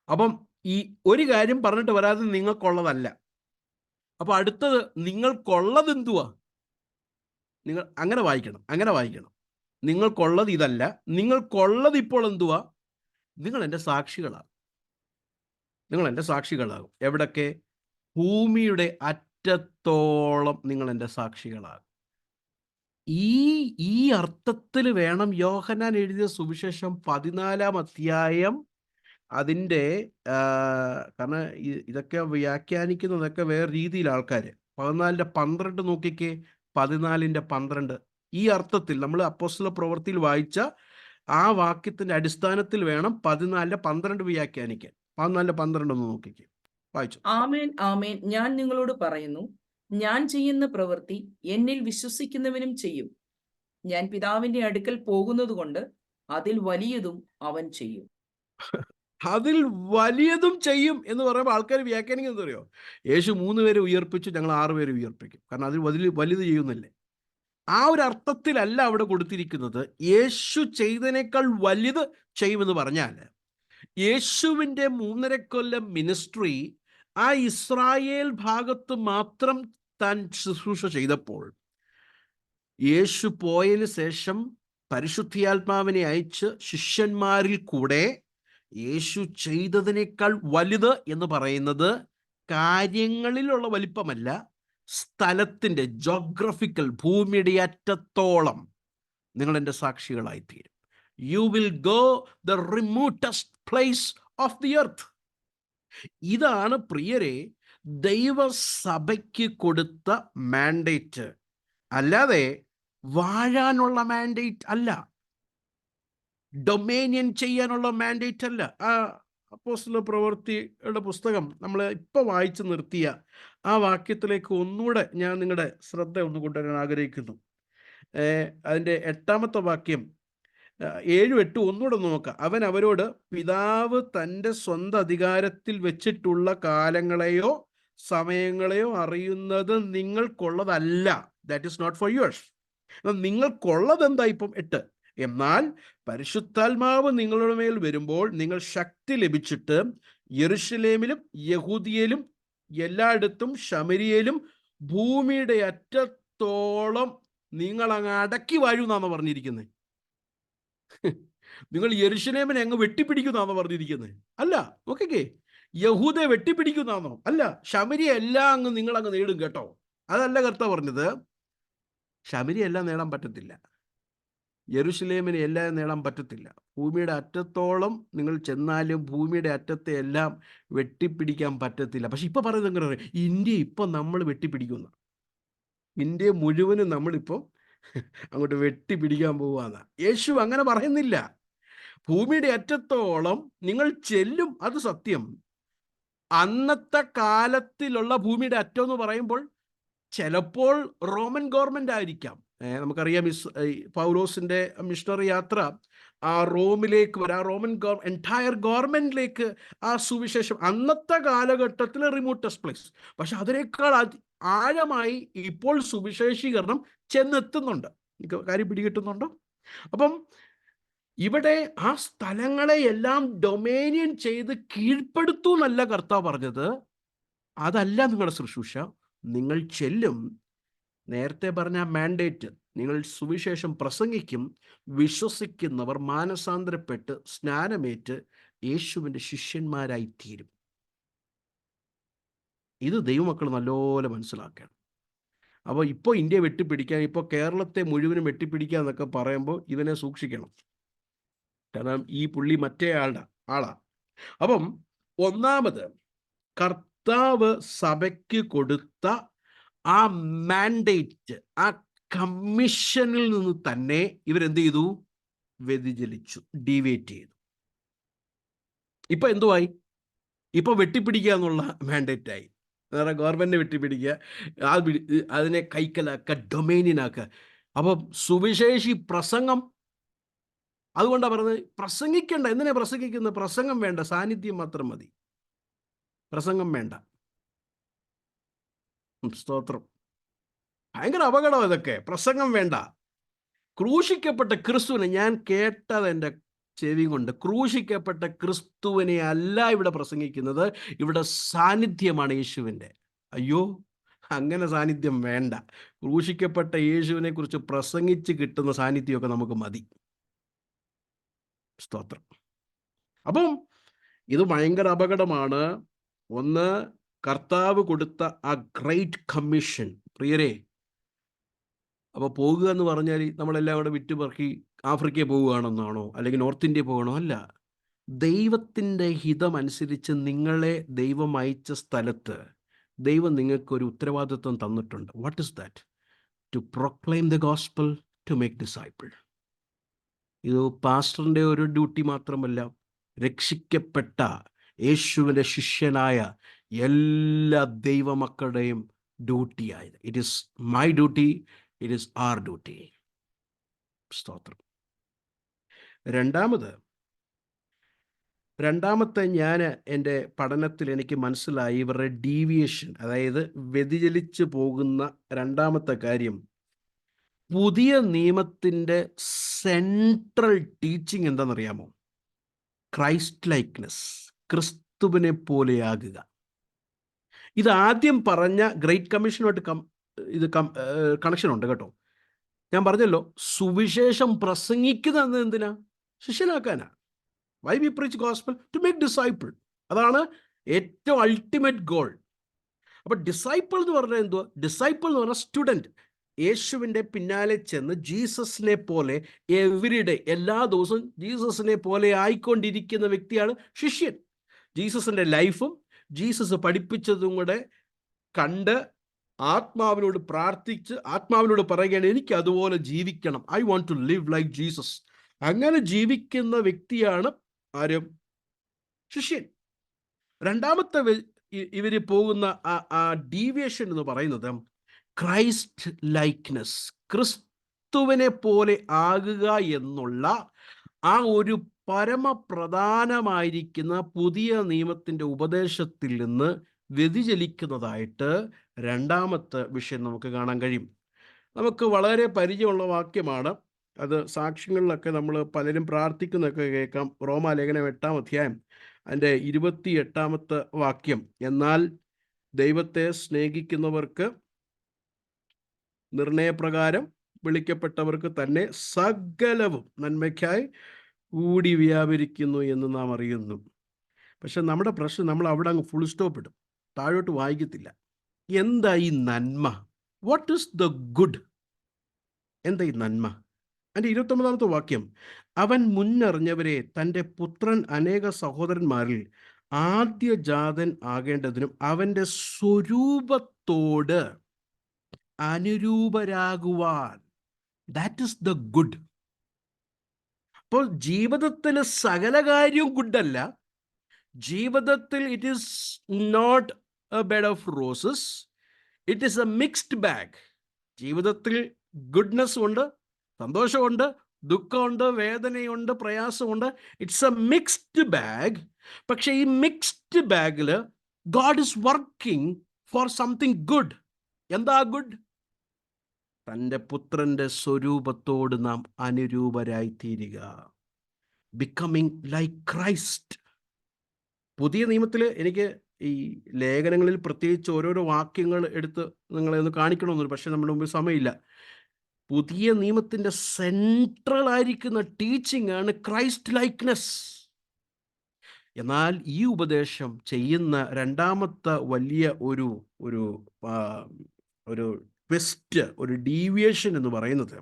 അപ്പം ഈ ഒരു കാര്യം പറഞ്ഞിട്ട് വരാതെ നിങ്ങൾക്കുള്ളതല്ല. അപ്പൊ അടുത്തത് നിങ്ങൾക്കുള്ളത് എന്തുവാ? നിങ്ങൾ അങ്ങനെ വായിക്കണം. നിങ്ങൾക്കുള്ളത് ഇതല്ല, നിങ്ങൾക്കുള്ളത് ഇപ്പോൾ എന്തുവാ? നിങ്ങൾ എൻ്റെ സാക്ഷികളാകും. എവിടൊക്കെ? ഭൂമിയുടെ അറ്റത്തോളം നിങ്ങൾ എൻ്റെ സാക്ഷികളാകും. ഈ അർത്ഥത്തിൽ വേണം യോഹന്നാൻ എഴുതിയ സുവിശേഷം 14-ാം അധ്യായം അതിൻ്റെ, കാരണം ഇതൊക്കെ വ്യാഖ്യാനിക്കുന്നതൊക്കെ വേറെ രീതിയിൽ ആൾക്കാർ. 14:12 നോക്കിക്കേ. 14:12 ഈ അർത്ഥത്തിൽ നമ്മൾ അപ്പോസ്തല പ്രവൃത്തിയിൽ വായിച്ച ആ വാക്യത്തിന്റെ അടിസ്ഥാനത്തിൽ വേണം 14:12 വ്യാഖ്യാനിക്കാൻ. 14:12 ഒന്ന് നോക്കിക്കേ, വായിച്ചു. ആമേൻ ആമേൻ, ഞാൻ നിങ്ങളോട് പറയുന്നു, ഞാൻ ചെയ്യുന്ന പ്രവൃത്തി എന്നിൽ വിശ്വസിക്കുന്നവനും ചെയ്യും. ഞാൻ പിതാവിന്റെ അടുക്കൽ പോകുന്നത് കൊണ്ട് അതിൽ വലിയതും അവൻ ചെയ്യും. അതിൽ വലിയതും ചെയ്യും എന്ന് പറയുമ്പോൾ ആൾക്കാർ വ്യാഖ്യാനിക്കുന്നത് അറിയോ? യേശു 3 പേരെ ഉയർപ്പിച്ചു, ഞങ്ങൾ 6 പേരെ ഉയർപ്പിക്കും. കാരണം അതിൽ വലുത് ചെയ്യുന്നില്ലേ? ആ ഒരു അർത്ഥത്തിലല്ല അവിടെ കൊടുത്തിരിക്കുന്നത്. യേശു ചെയ്തതിനേക്കാൾ വലുത് ചെയ്യുമെന്ന് പറഞ്ഞാൽ, യേശുവിൻ്റെ 3.5 കൊല്ലം മിനിസ്ട്രി ആ ഇസ്രായേൽ ഭാഗത്ത് മാത്രം താൻ ശുശ്രൂഷ ചെയ്തപ്പോൾ, യേശു പോയതിന് ശേഷം പരിശുദ്ധാത്മാവിനെ അയച്ച് ശിഷ്യന്മാരിൽ കൂടെ യേശു ചെയ്തതിനേക്കാൾ വലുത് എന്ന് പറയുന്നത് കാര്യങ്ങളിലുള്ള വലിപ്പമല്ല, സ്ഥലത്തിൻ്റെ, ജോഗ്രഫിക്കൽ, ഭൂമിയുടെ അറ്റത്തോളം നിങ്ങൾ എൻ്റെ സാക്ഷികളായിത്തീരും. You will go the remotest place of the earth. ഇതാണ് പ്രിയരെ ദൈവസഭയ്ക്ക് കൊടുത്ത മാൻഡേറ്റ്. അല്ലാതെ വാഴാനുള്ള മാൻഡേറ്റ് അല്ല, ഡൊമേനിയൻ ചെയ്യാനുള്ള മാൻഡേറ്റ് അല്ല. ആ അപ്പോസ്തല പ്രവൃത്തിയുടെ പുസ്തകം നമ്മൾ ഇപ്പോൾ വായിച്ചു നിർത്തിയ ആ വാക്യത്തിലേക്ക് ഒന്നുകൂടെ ഞാൻ നിങ്ങളുടെ ശ്രദ്ധ ഒന്ന് കൊണ്ടുവരാൻ ആഗ്രഹിക്കുന്നു. അതിൻ്റെ 8-ാമത്തെ വാക്യം, 7-8 ഒന്നുകൂടെ നോക്കാം. അവൻ അവരോട്, പിതാവ് തൻ്റെ സ്വന്തം അധികാരത്തിൽ വെച്ചിട്ടുള്ള കാലങ്ങളെയോ സമയങ്ങളെയോ അറിയുന്നത് നിങ്ങൾക്കുള്ളതല്ല. That is not for yours. നിങ്ങൾക്കുള്ളത് എന്താ? ഇപ്പം 8, എന്നാൽ പരിശുദ്ധാത്മാവ് നിങ്ങളുടെ മേൽ വരുമ്പോൾ നിങ്ങൾ ശക്തി ലഭിച്ചിട്ട് യെരുശലേമിലും യഹൂദിയയിലും എല്ലായിടത്തും ശമര്യയിലും ഭൂമിയുടെ അറ്റത്തോളം നിങ്ങൾ അങ്ങ് അടക്കി വാഴുന്നാണോ പറഞ്ഞിരിക്കുന്നത്? നിങ്ങൾ യെരുശലേമിനെ അങ്ങ് വെട്ടിപ്പിടിക്കുന്നാണോ പറഞ്ഞിരിക്കുന്നത്? അല്ല. നോക്കിക്കേ, യഹൂദയെ വെട്ടിപ്പിടിക്കുന്നാണോ? അല്ല. ശമരിയ എല്ലാം അങ്ങ് നിങ്ങൾ അങ്ങ് നേടും കേട്ടോ. അതല്ല കർത്താവ് പറഞ്ഞത്. ശമരിയ എല്ലാം നേടാൻ പറ്റത്തില്ല, യെരുശലേമിനെ എല്ലാം നേടാൻ പറ്റത്തില്ല. ഭൂമിയുടെ അറ്റത്തോളം നിങ്ങൾ ചെന്നാലും ഭൂമിയുടെ അറ്റത്തെ എല്ലാം വെട്ടിപ്പിടിക്കാൻ പറ്റത്തില്ല. പക്ഷെ ഇപ്പൊ പറയുന്നത് എങ്ങനെ അറിയാം? ഇന്ത്യ ഇപ്പൊ നമ്മൾ വെട്ടിപ്പിടിക്കുന്ന, ഇന്ത്യ മുഴുവനും നമ്മളിപ്പോൾ അങ്ങോട്ട് വെട്ടിപ്പിടിക്കാൻ പോവാന്ന്. യേശു അങ്ങനെ പറയുന്നില്ല. ഭൂമിയുടെ അറ്റത്തോളം നിങ്ങൾ ചെല്ലും, അത് സത്യം. അന്നത്തെ കാലത്തിലുള്ള ഭൂമിയുടെ അറ്റം എന്ന് പറയുമ്പോൾ ചിലപ്പോൾ റോമൻ ഗവൺമെന്റ് ആയിരിക്കാം. നമുക്കറിയാം പൗലോസിന്റെ മിഷണറി യാത്ര ആ റോമിലേക്ക് വരാം, റോമൻ എൻറ്റയർ ഗവൺമെന്റിലേക്ക് ആ സുവിശേഷം അന്നത്തെ കാലഘട്ടത്തിൽ റിമോട്ടസ്റ്റ് പ്ലേസ്. പക്ഷെ അതിനേക്കാൾ ആഴമായി ഇപ്പോൾ സുവിശേഷീകരണം ചെന്നെത്തുന്നുണ്ട്. കാര്യം പിടികിട്ടുന്നുണ്ടോ? അപ്പം ഇവിടെ ആ സ്ഥലങ്ങളെ എല്ലാം ഡൊമേനിയൻ ചെയ്ത് കീഴ്പ്പെടുത്തു എന്നല്ല കർത്താവ് പറഞ്ഞത്. അതല്ല നിങ്ങളുടെ ശുശ്രൂഷ. നിങ്ങൾ ചെല്ലും, നേരത്തെ പറഞ്ഞ മാൻഡേറ്റ്, നിങ്ങൾ സുവിശേഷം പ്രസംഗിക്കും, വിശ്വസിക്കുന്നവർ മാനസാന്തരപ്പെട്ട് സ്നാനമേറ്റ് യേശുവിൻ്റെ ശിഷ്യന്മാരായിത്തീരും. ഇത് ദൈവമക്കൾ നല്ലപോലെ മനസ്സിലാക്കണം. അപ്പോൾ ഇപ്പോൾ ഇന്ത്യ വെട്ടിപ്പിടിക്കാൻ, ഇപ്പോൾ കേരളത്തെ മുഴുവനും വെട്ടിപ്പിടിക്കുക എന്നൊക്കെ പറയുമ്പോൾ ഇതിനെ സൂക്ഷിക്കണം. കാരണം ഈ പുള്ളി മറ്റേ ആളാ. അപ്പം ഒന്നാമത്, കർത്താവ് സഭയ്ക്ക് കൊടുത്ത ആ മാൻഡേറ്റ്, ആ കമ്മീഷനിൽ നിന്ന് തന്നെ ഇവരെന്ത് ചെയ്തു? വ്യതിചലിച്ചു, ഡീവിയേറ്റ് ചെയ്തു. ഇപ്പൊ എന്തുവായി? ഇപ്പൊ വെട്ടിപ്പിടിക്കുക എന്നുള്ള മാൻഡേറ്റായി. വേറെ ഗവൺമെന്റിനെ വെട്ടിപ്പിടിക്കുക, അതിനെ കൈക്കലാക്കുക, ഡൊമൈനിയനാക്കുക. അപ്പം സുവിശേഷി പ്രസംഗം, അതുകൊണ്ടാണ് പറഞ്ഞത് പ്രസംഗിക്കേണ്ട. എന്തിനാ പ്രസംഗിക്കുന്നത്? പ്രസംഗം വേണ്ട, സാന്നിധ്യം മാത്രം മതി. പ്രസംഗം വേണ്ട. സ്തോത്രം. ഭയങ്കര അപകടം ഇതൊക്കെ. പ്രസംഗം വേണ്ട. ക്രൂശിക്കപ്പെട്ട ക്രിസ്തുവിനെ, ഞാൻ കേട്ടത് എൻ്റെ ചെവി കൊണ്ട്, ക്രൂശിക്കപ്പെട്ട ക്രിസ്തുവിനെ അല്ല ഇവിടെ പ്രസംഗിക്കുന്നത്, ഇവിടെ സാന്നിധ്യമാണ് യേശുവിൻ്റെ. അയ്യോ, അങ്ങനെ സാന്നിധ്യം വേണ്ട. ക്രൂശിക്കപ്പെട്ട യേശുവിനെ കുറിച്ച് പ്രസംഗിച്ച് കിട്ടുന്ന സാന്നിധ്യമൊക്കെ നമുക്ക് മതി. സ്തോത്രം. അപ്പം ഇത് ഭയങ്കര അപകടമാണ്. ഒന്ന്, കർത്താവ് കൊടുത്ത ആ ഗ്രേറ്റ് കമ്മീഷൻ. പ്രിയരെ, അപ്പോൾ പോകുക എന്ന് പറഞ്ഞാൽ നമ്മളെല്ലാം കൂടെ വിറ്റുപറക്കി ആഫ്രിക്കയിൽ പോവുകയാണെന്നാണോ, അല്ലെങ്കിൽ നോർത്ത് ഇന്ത്യ പോകണോ? അല്ല. ദൈവത്തിൻ്റെ ഹിതമനുസരിച്ച് നിങ്ങളെ ദൈവം അയച്ച സ്ഥലത്ത് ദൈവം നിങ്ങൾക്കൊരു ഉത്തരവാദിത്വം തന്നിട്ടുണ്ട്. What is that? To proclaim the gospel, to make disciple. ഇത് പാസ്റ്ററിൻ്റെ ഒരു ഡ്യൂട്ടി മാത്രമല്ല, രക്ഷിക്കപ്പെട്ട യേശുവിൻ്റെ ശിഷ്യനായ എല്ലാ ദൈവമക്കളുടെയും ഡ്യൂട്ടിയായത്. It is my duty, it is our duty. സ്തോത്രം. രണ്ടാമത്തെ ഞാൻ എൻ്റെ പഠനത്തിൽ എനിക്ക് മനസ്സിലായി ഇവരുടെ ഡീവിയേഷൻ, അതായത് വ്യതിചലിച്ചു പോകുന്ന രണ്ടാമത്തെ കാര്യം, പുതിയ നിയമത്തിൻ്റെ സെൻട്രൽ ടീച്ചിങ് എന്താണെന്നറിയാമോ? ക്രൈസ്റ്റ് ലൈക്നെസ്, ക്രിസ്തുവിനെ പോലെയാകുക. ഇത് ആദ്യം പറഞ്ഞ ഗ്രേറ്റ് കമ്മീഷനുമായിട്ട് കണക്ഷൻ ഉണ്ട് കേട്ടോ. ഞാൻ പറഞ്ഞല്ലോ, സുവിശേഷം പ്രസംഗിക്കുന്നത് എന്തിനാ? ശിഷ്യനാക്കാനാ. Why we preach gospel? To make disciple. അതാണ് ഏറ്റവും അൾട്ടിമേറ്റ് ഗോൾ. അപ്പൊ ഡിസൈപ്പിൾ എന്ന് പറഞ്ഞാൽ എന്തുവാ? ഡിസൈപ്പിൾ എന്ന് പറഞ്ഞാൽ സ്റ്റുഡൻറ്. യേശുവിൻ്റെ പിന്നാലെ ചെന്ന് ജീസസിനെ പോലെ എവരിഡേ, എല്ലാ ദിവസവും ജീസസിനെ പോലെ ആയിക്കൊണ്ടിരിക്കുന്ന വ്യക്തിയാണ് ശിഷ്യൻ. ജീസസിൻ്റെ ലൈഫും ജീസസ് പഠിപ്പിച്ചതും കൂടെ കണ്ട് ആത്മാവിനോട് പ്രാർത്ഥിച്ച് ആത്മാവിനോട് പറയുകയാണ്, എനിക്ക് അതുപോലെ ജീവിക്കണം, I want to live like Jesus. അങ്ങനെ ജീവിക്കുന്ന വ്യക്തിയാണ് ആരും? ശിഷ്യൻ. രണ്ടാമത്തെ ഇവര് പോകുന്ന ആ ഡീവിയേഷൻ എന്ന് പറയുന്നത് ക്രൈസ്റ്റ് ലൈക്നെസ്, ക്രിസ്തുവിനെ പോലെ ആകുക എന്നുള്ള ആ ഒരു പരമപ്രധാനമായിരിക്കുന്ന പുതിയ നിയമത്തിൻ്റെ ഉപദേശത്തിൽ നിന്ന് വ്യതിചലിക്കുന്നതായിട്ട് രണ്ടാമത്തെ വിഷയം നമുക്ക് കാണാൻ കഴിയും. നമുക്ക് വളരെ പരിചയമുള്ള വാക്യമാണ്. അത് സാക്ഷ്യങ്ങളിലൊക്കെ നമ്മൾ പലരും പ്രാർത്ഥിക്കുന്നതൊക്കെ കേൾക്കാം. റോമാലേഖനം 8-ാം അധ്യായം അതിൻ്റെ 28-ാമത്തെ വാക്യം. എന്നാൽ ദൈവത്തെ സ്നേഹിക്കുന്നവർക്ക് നിർണയപ്രകാരം വിളിക്കപ്പെട്ടവർക്ക് തന്നെ സകലവും നന്മയ്ക്കായി കൂടി വ്യാപരിക്കുന്നു എന്ന് നാം അറിയുന്നു. പക്ഷെ നമ്മുടെ പ്രശ്നം, നമ്മൾ അവിടെ അങ്ങ് ഫുൾ സ്റ്റോപ്പ് ഇടും, താഴോട്ട് വായിക്കത്തില്ല. എന്താ ഈ നന്മ? What is the good? എന്താ ഈ നന്മ? അതിൻ്റെ 29-ാമത്തെ വാക്യം, അവൻ മുന്നറിഞ്ഞവരെ തൻ്റെ പുത്രൻ അനേക സഹോദരന്മാരിൽ ആദ്യജാതൻ ആകേണ്ടതിനും അവൻ്റെ സ്വരൂപത്തോട് അനുരൂപരാകുവാൻ. That is the good. അപ്പോൾ ജീവിതത്തിൽ സകല കാര്യവും ഗുഡല്ല. ജീവിതത്തിൽ it is not a bed of roses, it is a mixed bag. ജീവിതത്തിൽ ഗുഡ്നെസ് ഉണ്ട്, സന്തോഷമുണ്ട്, ദുഃഖമുണ്ട്, വേദനയുണ്ട്, പ്രയാസമുണ്ട്. It's a mixed bag. പക്ഷെ ഈ മിക്സ്ഡ് ബാഗിൽ God is working for something good. എന്താ ഗുഡ്? തൻ്റെ പുത്രൻ്റെ സ്വരൂപത്തോട് നാം അനുരൂപരായിത്തീരുക. Becoming like Christ. പുതിയ നിയമത്തിൽ എനിക്ക് ഈ ലേഖനങ്ങളിൽ പ്രത്യേകിച്ച് ഓരോരോ വാക്യങ്ങൾ എടുത്ത് നിങ്ങളെ ഒന്ന് കാണിക്കണമെന്നുണ്ട്, പക്ഷെ നമ്മുടെ മുമ്പിൽ സമയമില്ല. പുതിയ നിയമത്തിൻ്റെ സെൻട്രൽ ആയിരിക്കുന്ന ടീച്ചിങ് ആണ് ക്രൈസ്റ്റ് ലൈക്ക്നെസ്. എന്നാൽ ഈ ഉപദേശം ചെയ്യുന്ന രണ്ടാമത്തെ വലിയ ഒരു ഒരു ഒരു ട്വിസ്റ്റ്, ഒരു ഡീവിയേഷൻ എന്ന് പറയുന്നത്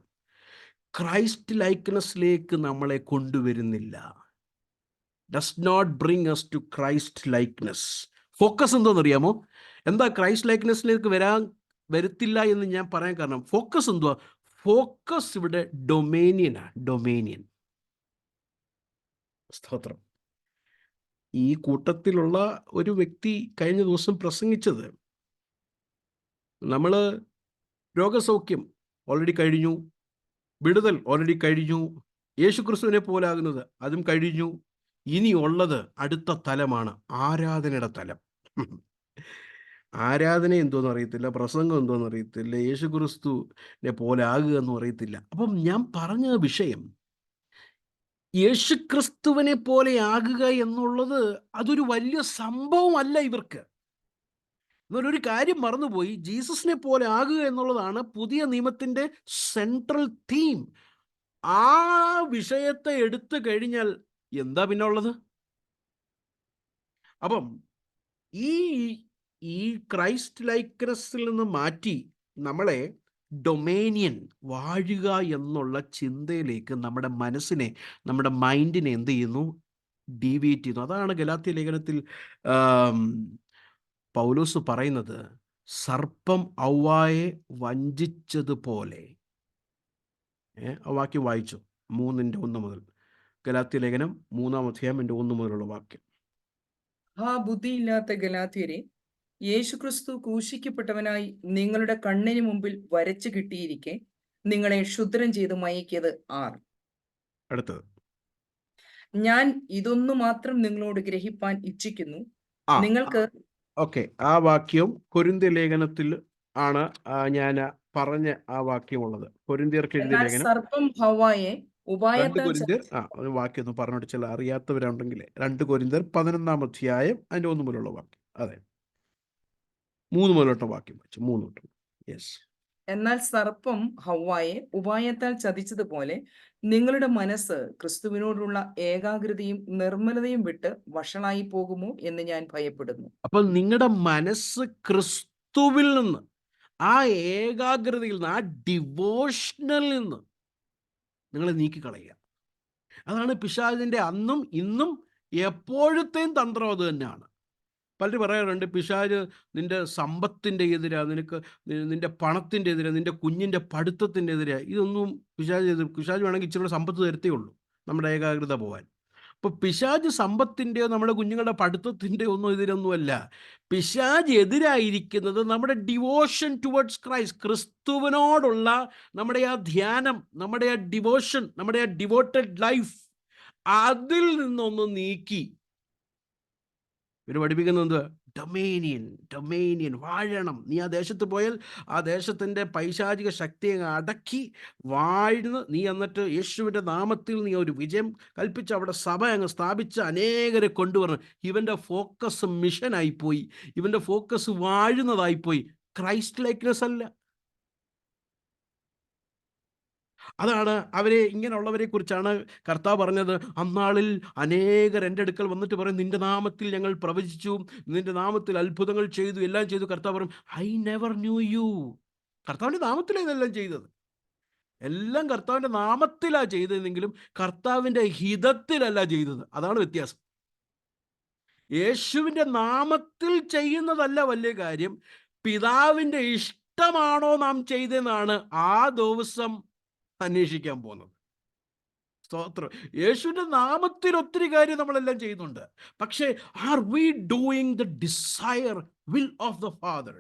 ക്രൈസ്റ്റ് ലൈക്ക്നെസ്സിലേക്ക് നമ്മളെ കൊണ്ടുവരുന്നില്ല. Does not bring us to Christ likeness. Focus എന്താണെന്നറിയാമോ? എന്താ ക്രൈസ്റ്റ് ലൈക്ക്നെസ്സിലേക്ക് വരുത്തില്ല എന്ന് ഞാൻ പറയാൻ കാരണം, ഫോക്കസ് എന്തുവാ? ഫോക്കസ് ഇവിടെ ഡൊമേനിയനാണ്. ഡൊമേനിയൻ. സ്തോത്രം. ഈ കൂട്ടത്തിലുള്ള ഒരു വ്യക്തി കഴിഞ്ഞ ദിവസം പ്രസംഗിച്ചത്, നമ്മൾ രോഗസൗഖ്യം ഓൾറെഡി കഴിഞ്ഞു, വിടുതൽ ഓൾറെഡി കഴിഞ്ഞു, യേശുക്രിസ്തുവിനെ പോലാകുന്നത് അതും കഴിഞ്ഞു, ഇനി ഉള്ളത് അടുത്ത തലമാണ് ആരാധനയുടെ തലം. ആരാധന എന്തോന്ന് അറിയത്തില്ല, പ്രസംഗം എന്തോന്ന് അറിയത്തില്ല, യേശുക്രിസ്തുവിനെ പോലെ ആകുക എന്നും അറിയത്തില്ല. അപ്പം ഞാൻ പറഞ്ഞ വിഷയം, യേശുക്രിസ്തുവിനെ പോലെ ആകുക എന്നുള്ളത് അതൊരു വലിയ സംഭവമല്ല ഇവർക്ക്. എന്നൊരു കാര്യം മറന്നുപോയി, ജീസസിനെ പോലെ ആകുക എന്നുള്ളതാണ് പുതിയ നിയമത്തിൻ്റെ സെൻട്രൽ തീം. ആ വിഷയത്തെ എടുത്തു കഴിഞ്ഞാൽ എന്താ പിന്നെ ഉള്ളത്? അപ്പം ഈ ഈ ക്രൈസ്റ്റ് ലൈക്ക്നെസ്സിൽ നിന്ന് മാറ്റി നമ്മളെ ഡൊമേനിയൻ, വാഴുക എന്നുള്ള ചിന്തയിലേക്ക് നമ്മുടെ മനസ്സിനെ, നമ്മുടെ മൈൻഡിനെ എന്ത് ചെയ്യുന്നു? ഡീവിയേറ്റ് ചെയ്യുന്നു. അതാണ് ഗലാത്യ ലേഖനത്തിൽ പൗലോസ് പറയുന്നത്, സർപ്പം ഔവായെ വഞ്ചിച്ചതുപോലെ. ആ വാക്യം വായിച്ചു, 3:1 മുതൽ. ഗലാത്യ ലേഖനം 3-ാം അധ്യായം 1 മുതലുള്ള വാക്യം. ആ ബുദ്ധിയില്ലാത്ത ഗലാത്യരെ, യേശുക്രിസ്തു ക്രൂശിക്കപ്പെട്ടവനായി നിങ്ങളുടെ കണ്ണിന് മുമ്പിൽ വരച്ചു കിട്ടിയിരിക്കെ നിങ്ങളെ ക്ഷുദ്രം ചെയ്ത് മയക്കിയത് ആർ? അടുത്തത്, ഞാൻ ഇതൊന്നു മാത്രം നിങ്ങളോട് ഗ്രഹിപ്പാൻ ഇച്ഛിക്കുന്നു, നിങ്ങൾക്ക്. ഓക്കെ, ആ വാക്യം കൊരിന്ത്യ ലേഖനത്തിൽ ആണ് ഞാൻ പറഞ്ഞ ആ വാക്യമുള്ളത്. കൊരിന്ത്യർക്ക് എഴുതിയ ലേഖനം, സർപ്പം ഹവ്വായെ ഉപായത്താൽ ഒരു വാക്യം ഒന്ന് പറഞ്ഞോട്ട്, ചില അറിയാത്തവരുണ്ടെങ്കിൽ 2 കൊരിന്ത്യർ 11-ാം അധ്യായം അതിൻ്റെ 1 മുതലുള്ള വാക്യം. അതെ, 3 മുതലോട്ട് വാക്യം വെച്ചു, 3 തൊട്ട്. യെസ്. എന്നാൽ സർപ്പം ഹവ്വായെ ഉപായത്താൽ ചതിച്ചതുപോലെ നിങ്ങളുടെ മനസ്സ് ക്രിസ്തുവിനോടുള്ള ഏകാഗ്രതയും നിർമ്മലതയും വിട്ട് വഷളായി പോകുമോ എന്ന് ഞാൻ ഭയപ്പെടുന്നു. അപ്പൊ നിങ്ങളുടെ മനസ്സ് ക്രിസ്തുവിൽ നിന്ന്, ആ ഏകാഗ്രതയിൽ നിന്ന്, ആ ഡിവോഷനിൽ നിന്ന് നിങ്ങളെ നീക്കിക്കളയുക. അതാണ് പിശാചിൻ്റെ അന്നും ഇന്നും എപ്പോഴത്തെയും തന്ത്രം. അത് തന്നെയാണ്. പലരും പറയാറുണ്ട്, പിശാച് നിൻ്റെ സമ്പത്തിൻ്റെ എതിരാണ്, നിൻ്റെ പണത്തിൻ്റെ എതിരാണ്, നിൻ്റെ കുഞ്ഞിൻ്റെ പഠിത്തത്തിൻ്റെ എതിരാണ്. ഇതൊന്നും പിശാച് വേണമെങ്കിൽ ഇച്ചിരി സമ്പത്ത് തരത്തേ ഉള്ളൂ നമ്മുടെ ഏകാഗ്രത പോകാൻ. അപ്പോൾ പിശാച് സമ്പത്തിൻ്റെയോ നമ്മുടെ കുഞ്ഞുങ്ങളുടെ പഠിത്തത്തിൻ്റെയോ ഒന്നും എതിരൊന്നുമല്ല. പിശാച് എതിരായിരിക്കുന്നത് നമ്മുടെ ഡിവോഷൻ ടുവേർഡ്സ് ക്രൈസ്റ്റ്, ക്രിസ്തുവിനോടുള്ള നമ്മുടെ ആ ധ്യാനം, നമ്മുടെ ആ ഡിവോഷൻ, നമ്മുടെ ആ ഡിവോട്ടഡ് ലൈഫ്, അതിൽ നിന്നൊന്ന് നീക്കി ഇവർ പഠിപ്പിക്കുന്നത് ഡൊമേനിയൻ വാഴണം. നീ ആ ദേശത്ത് പോയാൽ ആ ദേശത്തിൻ്റെ പൈശാചിക ശക്തിയെ അടക്കി വാഴ്ന്ന് നീ എന്നിട്ട് യേശുവിൻ്റെ നാമത്തിൽ നീ ഒരു വിജയം കൽപ്പിച്ച് അവിടെ സഭ അങ്ങ് സ്ഥാപിച്ച് അനേകരെ കൊണ്ടുവരണം. ഇവൻ്റെ ഫോക്കസ് മിഷനായിപ്പോയി, ഇവൻ്റെ ഫോക്കസ് വാഴുന്നതായിപ്പോയി. ക്രൈസ്റ്റ് ലൈക്ക്നെസ് അല്ല. അതാണ് അവരെ ഇങ്ങനെയുള്ളവരെ കുറിച്ചാണ് കർത്താവ് പറഞ്ഞത്. അന്നാളിൽ അനേകർ എൻ്റെ അടുക്കൽ വന്നിട്ട് പറയും, നിന്റെ നാമത്തിൽ ഞങ്ങൾ പ്രവചിച്ചു, നിന്റെ നാമത്തിൽ അത്ഭുതങ്ങൾ ചെയ്തു, എല്ലാം ചെയ്തു. കർത്താവ് പറയും, ഐ നെവർ ന്യൂ യു. കർത്താവിൻ്റെ നാമത്തിലാണ് ഇതെല്ലാം ചെയ്തത്. എല്ലാം കർത്താവിൻ്റെ നാമത്തിലാണ് ചെയ്തതെങ്കിലും കർത്താവിൻ്റെ ഹിതത്തിലല്ല ചെയ്തത്. അതാണ് വ്യത്യാസം. യേശുവിൻ്റെ നാമത്തിൽ ചെയ്യുന്നതല്ല വലിയ കാര്യം, പിതാവിൻ്റെ ഇഷ്ടമാണോ നാം ചെയ്തതെന്നാണ് ആ ദിവസം അന്വേഷിക്കാൻ പോകുന്നത്. സ്തോത്രം. യേശുവിൻ്റെ നാമത്തിൽ ഒത്തിരി കാര്യം നമ്മളെല്ലാം ചെയ്യുന്നുണ്ട്. പക്ഷേ are we doing the desire will of the father?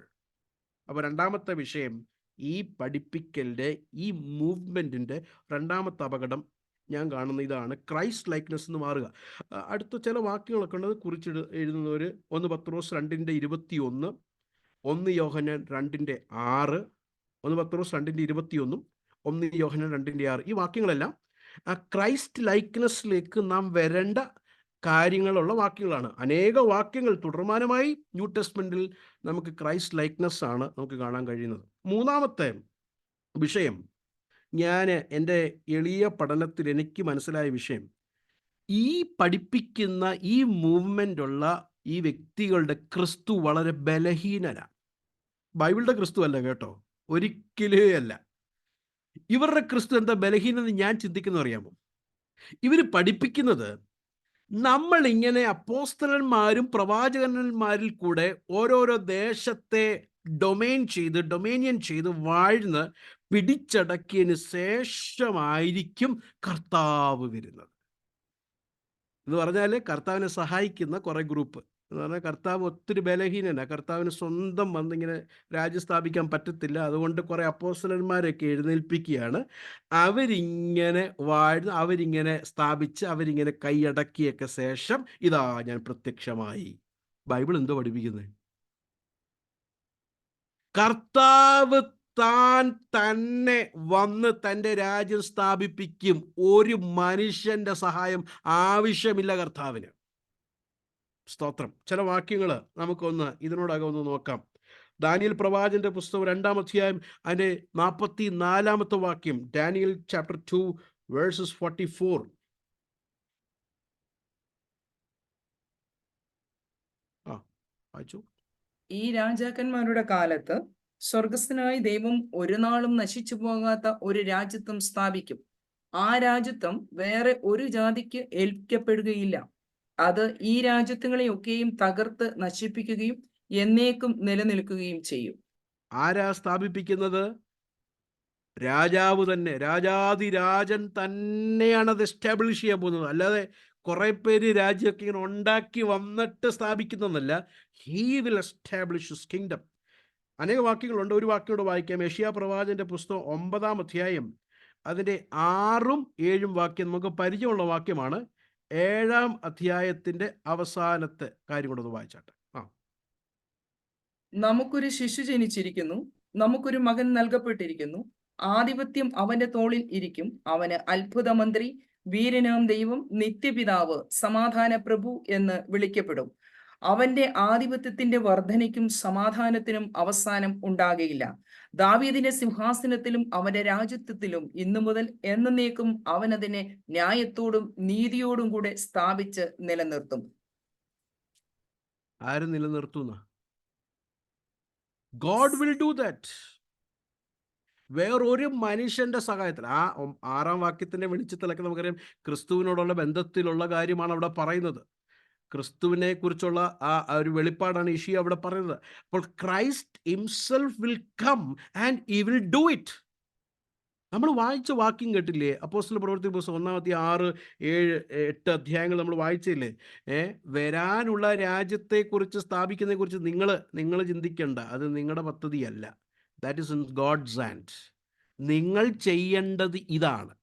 അപ്പോൾ രണ്ടാമത്തെ വിഷയം, ഈ പഠിപ്പിക്കലിൻ്റെ, ഈ മൂവ്മെൻറ്റിൻ്റെ രണ്ടാമത്തെ അപകടം ഞാൻ കാണുന്ന ഇതാണ്, ക്രൈസ്റ്റ് ലൈക്നെസ് എന്ന് മാറുക. അടുത്ത ചില വാക്യങ്ങളൊക്കെ ഉള്ളത് എഴുതുന്നവർ 1 പത്രോസ് 2:21, 1 യോഹന്നാൻ 2:6, 1 പത്രോസ് 2:21, 1 യോഹന്നാൻ 2:6. ഈ വാക്യങ്ങളെല്ലാം ആ ക്രൈസ്റ്റ് ലൈക്നെസ്സിലേക്ക് നാം വരേണ്ട കാര്യങ്ങളുള്ള വാക്യങ്ങളാണ്. അനേക വാക്യങ്ങൾ തുടർമാനമായി ന്യൂ ടെസ്റ്റ്മെൻറ്റിൽ നമുക്ക് ക്രൈസ്റ്റ് ലൈക്നെസ് ആണ് നമുക്ക് കാണാൻ കഴിയുന്നത്. മൂന്നാമത്തെ വിഷയം, ഞാൻ എൻ്റെ എളിയ പഠനത്തിൽ എനിക്ക് മനസ്സിലായ വിഷയം, ഈ പഠിപ്പിക്കുന്ന ഈ മൂവ്മെൻ്റ് ഉള്ള ഈ വ്യക്തികളുടെ ക്രിസ്തു വളരെ ബലഹീനനാണ്. ബൈബിളിൻ്റെ ക്രിസ്തു അല്ല കേട്ടോ, ഒരിക്കലേ അല്ല. ഇവരുടെ ക്രിസ്തു എന്താ ബലഹീനത ഞാൻ ചിന്തിക്കുന്നു അറിയാമോ? ഇവർ പഠിപ്പിക്കുന്നത് നമ്മൾ ഇങ്ങനെ അപ്പോസ്തലന്മാരും പ്രവാചകന്മാരിൽ കൂടെ ഓരോരോ ദേശത്തെ ഡൊമേനിയൻ ചെയ്ത് വാഴ്ന്ന് പിടിച്ചടക്കിയതിന് ശേഷമായിരിക്കും കർത്താവ് വരുന്നത് എന്ന് പറഞ്ഞാൽ, കർത്താവിനെ സഹായിക്കുന്ന കുറേ ഗ്രൂപ്പ് എന്ന് പറഞ്ഞാൽ, കർത്താവ് ഒത്തിരി ബലഹീനനാണ്, കർത്താവിന് സ്വന്തം വന്നിങ്ങനെ രാജ്യം സ്ഥാപിക്കാൻ പറ്റത്തില്ല, അതുകൊണ്ട് കുറേ അപ്പോസ്തലന്മാരൊക്കെ എഴുന്നേൽപ്പിക്കുകയാണ്. അവരിങ്ങനെ വാഴ്ന്ന് അവരിങ്ങനെ സ്ഥാപിച്ച് അവരിങ്ങനെ കൈയടക്കിയൊക്കെ ശേഷം ഇതാ ഞാൻ പ്രത്യക്ഷമായി. ബൈബിൾ എന്തോ പഠിപ്പിക്കുന്നത്? കർത്താവ് താൻ തന്നെ വന്ന് തൻ്റെ രാജ്യം സ്ഥാപിപ്പിക്കും. ഒരു മനുഷ്യന്റെ സഹായം ആവശ്യമില്ല കർത്താവിന്. സ്തോത്രം. ചില വാക്യങ്ങൾ നമുക്കൊന്ന് ഇതിനോടകം ഒന്ന് നോക്കാം. ദാനിയേൽ പ്രവാചകന്റെ പുസ്തകം 2-ാം അധ്യായം അതിൻ്റെ 44-ാമത്തെ വാക്യം. Daniel chapter 2 versus 44. വായിച്ചു. ഈ രാജാക്കന്മാരുടെ കാലത്ത് സ്വർഗസ്ഥനായ ദൈവം ഒരു നാളും നശിച്ചു പോകാത്ത ഒരു രാജ്യത്വം സ്ഥാപിക്കും. ആ രാജ്യത്വം വേറെ ഒരു ജാതിക്ക് ഏൽപ്പിക്കപ്പെടുകയില്ല. അത് ഈ രാജ്യത്വങ്ങളെയൊക്കെയും തകർത്ത് നശിപ്പിക്കുകയും എന്നേക്കും നിലനിൽക്കുകയും ചെയ്യും. ആരാ സ്ഥാപിപ്പിക്കുന്നത്? രാജാവ് തന്നെ, രാജാതിരാജൻ തന്നെയാണ് അത് എസ്റ്റാബ്ലിഷ് ചെയ്യാൻ പോകുന്നത്. അല്ലാതെ കുറെ പേര് രാജ്യമൊക്കെ ഇങ്ങനെ ഉണ്ടാക്കി വന്നിട്ട് സ്ഥാപിക്കുന്നതല്ല. He will establish his kingdom. അനേക വാക്യങ്ങളുണ്ട്. ഒരു വാക്യോട് വായിക്കാം. യെശയ്യാ പ്രവാചകന്റെ പുസ്തകം 9-ാം അധ്യായം അതിൻ്റെ 6-ഉം 7-ഉം വാക്യം നമുക്ക് പരിചയമുള്ള വാക്യമാണ്. 7-ാം അധ്യായത്തിന്റെ അവസാനത്തെ കാര്യം കൊണ്ടൊന്ന് വായിച്ചാട്ടെ. നമുക്കൊരു ശിശു ജനിച്ചിരിക്കുന്നു, നമുക്കൊരു മകൻ നൽകപ്പെട്ടിരിക്കുന്നു. ആധിപത്യം അവന്റെ തോളിൽ ഇരിക്കും. അവന് അത്ഭുതമന്ത്രി, വീരനാം ദൈവം, നിത്യപിതാവ്, സമാധാന പ്രഭു എന്ന് വിളിക്കപ്പെടും. അവന്റെ ആധിപത്യത്തിന്റെ വർധനയ്ക്കും സമാധാനത്തിനും അവസാനം ഉണ്ടാകയില്ല. ദാവീദിന്റെ സിംഹാസനത്തിലും അവന്റെ രാജ്യത്വത്തിലും ഇന്നു മുതൽ എന്നേക്കും അവൻ അതിനെ ന്യായത്തോടും നീതിയോടും കൂടെ സ്ഥാപിച്ച് നിലനിർത്തും. ആര് നിലനിർത്തുന്ന? God will do that. വേറൊരു മനുഷ്യന്റെ സഹായത്തിൽ. ആ 6-ാം വാക്യത്തിന്റെ വെളിച്ചത്തിലൊക്കെ നമുക്കറിയാം ക്രിസ്തുവിനോടുള്ള ബന്ധത്തിലുള്ള കാര്യമാണ് അവിടെ പറയുന്നത്. ക്രിസ്തുവിനെ കുറിച്ചുള്ള ആ ഒരു വെളിപ്പാടാണ് യെശയ്യാ അവിടെ പറയുന്നത്. അപ്പോൾ Christ himself will come and he will do it. നമ്മൾ വായിച്ച വാക്യം കേട്ടില്ലേ? അപ്പോസ്തല പ്രവൃത്തി പുസ്തകം 1-ാം അധ്യായം 6, 7, 8 അധ്യായങ്ങൾ നമ്മൾ വായിച്ചില്ലേ? വരാനുള്ള രാജ്യത്തെക്കുറിച്ച് സ്ഥാപിക്കുന്നതിനെക്കുറിച്ച് നിങ്ങൾ ചിന്തിക്കേണ്ട. അത് നിങ്ങളുടെ പദ്ധതിയല്ല. That is in God's hand. നിങ്ങൾ ചെയ്യേണ്ടത് ഇതാണ്.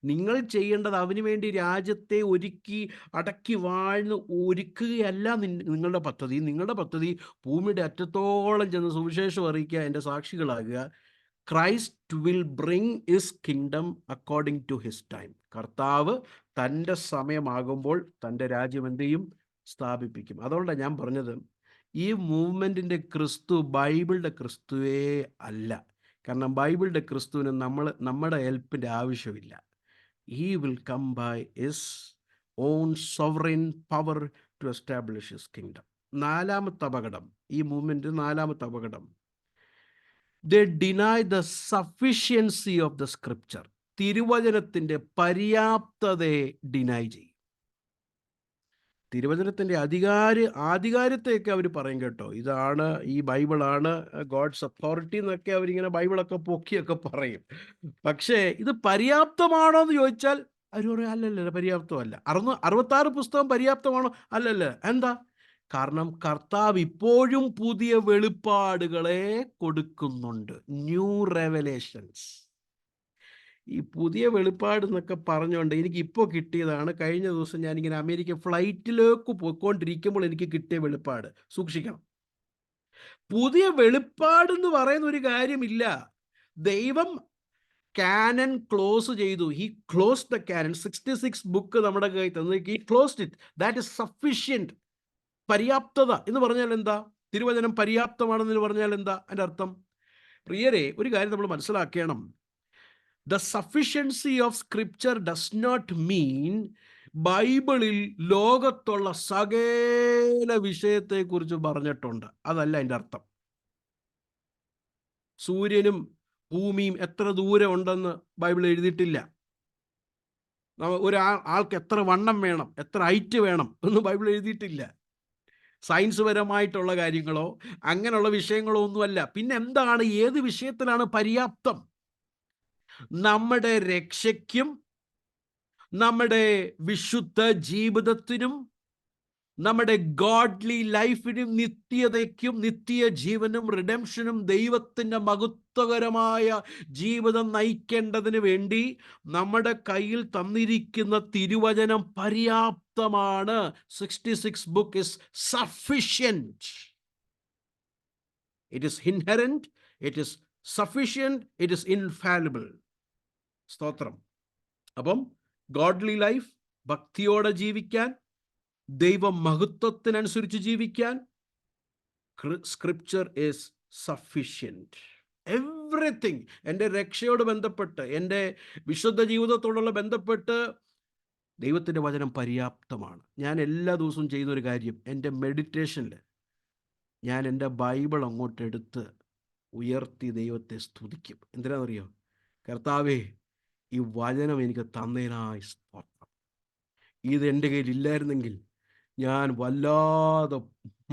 നിങ്ങൾ ചെയ്യേണ്ടത് അവന് വേണ്ടി രാജ്യത്തെ ഒരുക്കി അടക്കി വാഴ്ന്ന് ഒരുക്കുകയല്ല നിങ്ങളുടെ പദ്ധതി. നിങ്ങളുടെ പദ്ധതി ഭൂമിയുടെ അറ്റത്തോളം ചെന്ന് സുവിശേഷം അറിയിക്കുക, എൻ്റെ സാക്ഷികളാകുക. Christ will bring his kingdom according to his time. കർത്താവ് തൻ്റെ സമയമാകുമ്പോൾ തൻ്റെ രാജ്യം എന്ത് ചെയ്യും? സ്ഥാപിപ്പിക്കും. അതുകൊണ്ടാണ് ഞാൻ പറഞ്ഞത്, ഈ മൂവ്മെൻറ്റിൻ്റെ ക്രിസ്തു ബൈബിളിൻ്റെ ക്രിസ്തുവേ അല്ല. കാരണം ബൈബിളിൻ്റെ ക്രിസ്തുവിന് നമ്മുടെ ഹെൽപ്പിൻ്റെ ആവശ്യമില്ല. He will come by his own sovereign power to establish his kingdom. നാലാമത്തെ അപകടം, ഈ മൂവ്മെൻറ്റ് നാലാമത്തെ അപകടം, they deny the sufficiency of the scripture. തിരുവചനത്തിൻ്റെ പര്യാപ്തതയെ ഡിനൈ ചെയ്യും. തിരുവചനത്തിൻ്റെ ആധികാരത്തെയൊക്കെ അവർ പറയും കേട്ടോ, ഇതാണ്, ഈ ബൈബിളാണ് ഗോഡ്സ് അതോറിറ്റി എന്നൊക്കെ അവരിങ്ങനെ ബൈബിളൊക്കെ പൊക്കിയൊക്കെ പറയും. പക്ഷേ ഇത് പര്യാപ്തമാണോ എന്ന് ചോദിച്ചാൽ അവർ പറയും അല്ലല്ല, പര്യാപ്തമല്ല. 66 പുസ്തകം പര്യാപ്തമാണോ? അല്ലല്ല. എന്താ? കാരണം കർത്താവ് ഇപ്പോഴും പുതിയ വെളിപ്പാടുകളെ കൊടുക്കുന്നുണ്ട്. New revelations. ഈ പുതിയ വെളിപ്പാട് എന്നൊക്കെ പറഞ്ഞുകൊണ്ട് എനിക്ക് ഇപ്പോൾ കിട്ടിയതാണ്. കഴിഞ്ഞ ദിവസം ഞാനിങ്ങനെ അമേരിക്ക ഫ്ലൈറ്റിലേക്ക് പോയിക്കൊണ്ടിരിക്കുമ്പോൾ എനിക്ക് കിട്ടിയ വെളിപ്പാട്. സൂക്ഷിക്കണം. പുതിയ വെളിപ്പാടെന്ന് പറയുന്ന ഒരു കാര്യമില്ല. ദൈവം കാനൻ ക്ലോസ് ചെയ്തു. He close the canon. 66 book നമ്മുടെ കയ്യിൽ തന്നു. He closed it. That is sufficient. പര്യാപ്തത എന്ന് പറഞ്ഞാൽ എന്താ? തിരുവചനം പര്യാപ്തമാണെന്ന് പറഞ്ഞാൽ എന്താ അതിൻ്റെ അർത്ഥം? പ്രിയരെ, ഒരു കാര്യം നമ്മൾ മനസ്സിലാക്കണം. The sufficiency of scripture does not mean ബൈബിളിൽ ലോകത്തുള്ള സകല വിഷയത്തെക്കുറിച്ച് പറഞ്ഞിട്ടുണ്ട്. അതല്ല അതിൻ്റെ അർത്ഥം. സൂര്യനും ഭൂമിയും എത്ര ദൂരം ഉണ്ടെന്ന് ബൈബിൾ എഴുതിയിട്ടില്ല. ആൾക്ക് എത്ര വണ്ണം വേണം, എത്ര ഹൈറ്റ് വേണം എന്ന് ബൈബിൾ എഴുതിയിട്ടില്ല. സയൻസ് പരമായിട്ടുള്ള കാര്യങ്ങളോ അങ്ങനെയുള്ള വിഷയങ്ങളോ ഒന്നുമല്ല. പിന്നെ എന്താണ്, ഏത് വിഷയത്തിലാണ് പര്യാപ്തം? നമ്മുടെ രക്ഷയ്ക്കും നമ്മുടെ വിശുദ്ധ ജീവിതത്തിനും നമ്മുടെ ഗോഡ്ലി ലൈഫിനും നിത്യതയ്ക്കും നിത്യ ജീവനും റിഡംഷനും ദൈവത്തിൻ്റെ മഹത്വകരമായ ജീവിതം നയിക്കേണ്ടതിന് വേണ്ടി നമ്മുടെ കയ്യിൽ തന്നിരിക്കുന്ന തിരുവചനം പര്യാപ്തമാണ്. 66 book is sufficient. It is inherent, it is sufficient, it is infallible. സ്തോത്രം. അപ്പം ഗോഡ്ലി ലൈഫ്, ഭക്തിയോടെ ജീവിക്കാൻ, ദൈവ മഹത്വത്തിനനുസരിച്ച് ജീവിക്കാൻ സ്ക്രിപ്ചർ ഈസ് സഫിഷ്യൻറ്റ്. എവ്രിതിങ്. എൻ്റെ രക്ഷയോട് ബന്ധപ്പെട്ട്, എൻ്റെ വിശുദ്ധ ജീവിതത്തോടുള്ള ബന്ധപ്പെട്ട് ദൈവത്തിൻ്റെ വചനം പര്യാപ്തമാണ്. ഞാൻ എല്ലാ ദിവസവും ചെയ്യുന്നൊരു കാര്യം, എൻ്റെ മെഡിറ്റേഷനിൽ ഞാൻ എൻ്റെ ബൈബിൾ അങ്ങോട്ട് എടുത്ത് ഉയർത്തി ദൈവത്തെ സ്തുതിക്കും. എന്തിനാണെന്നറിയോ? കർത്താവേ, ഈ വചനം എനിക്ക് തന്നതിനായി സ്തോത്രം. ഇത് എൻ്റെ കയ്യിൽ ഇല്ലായിരുന്നെങ്കിൽ ഞാൻ വല്ലാതെ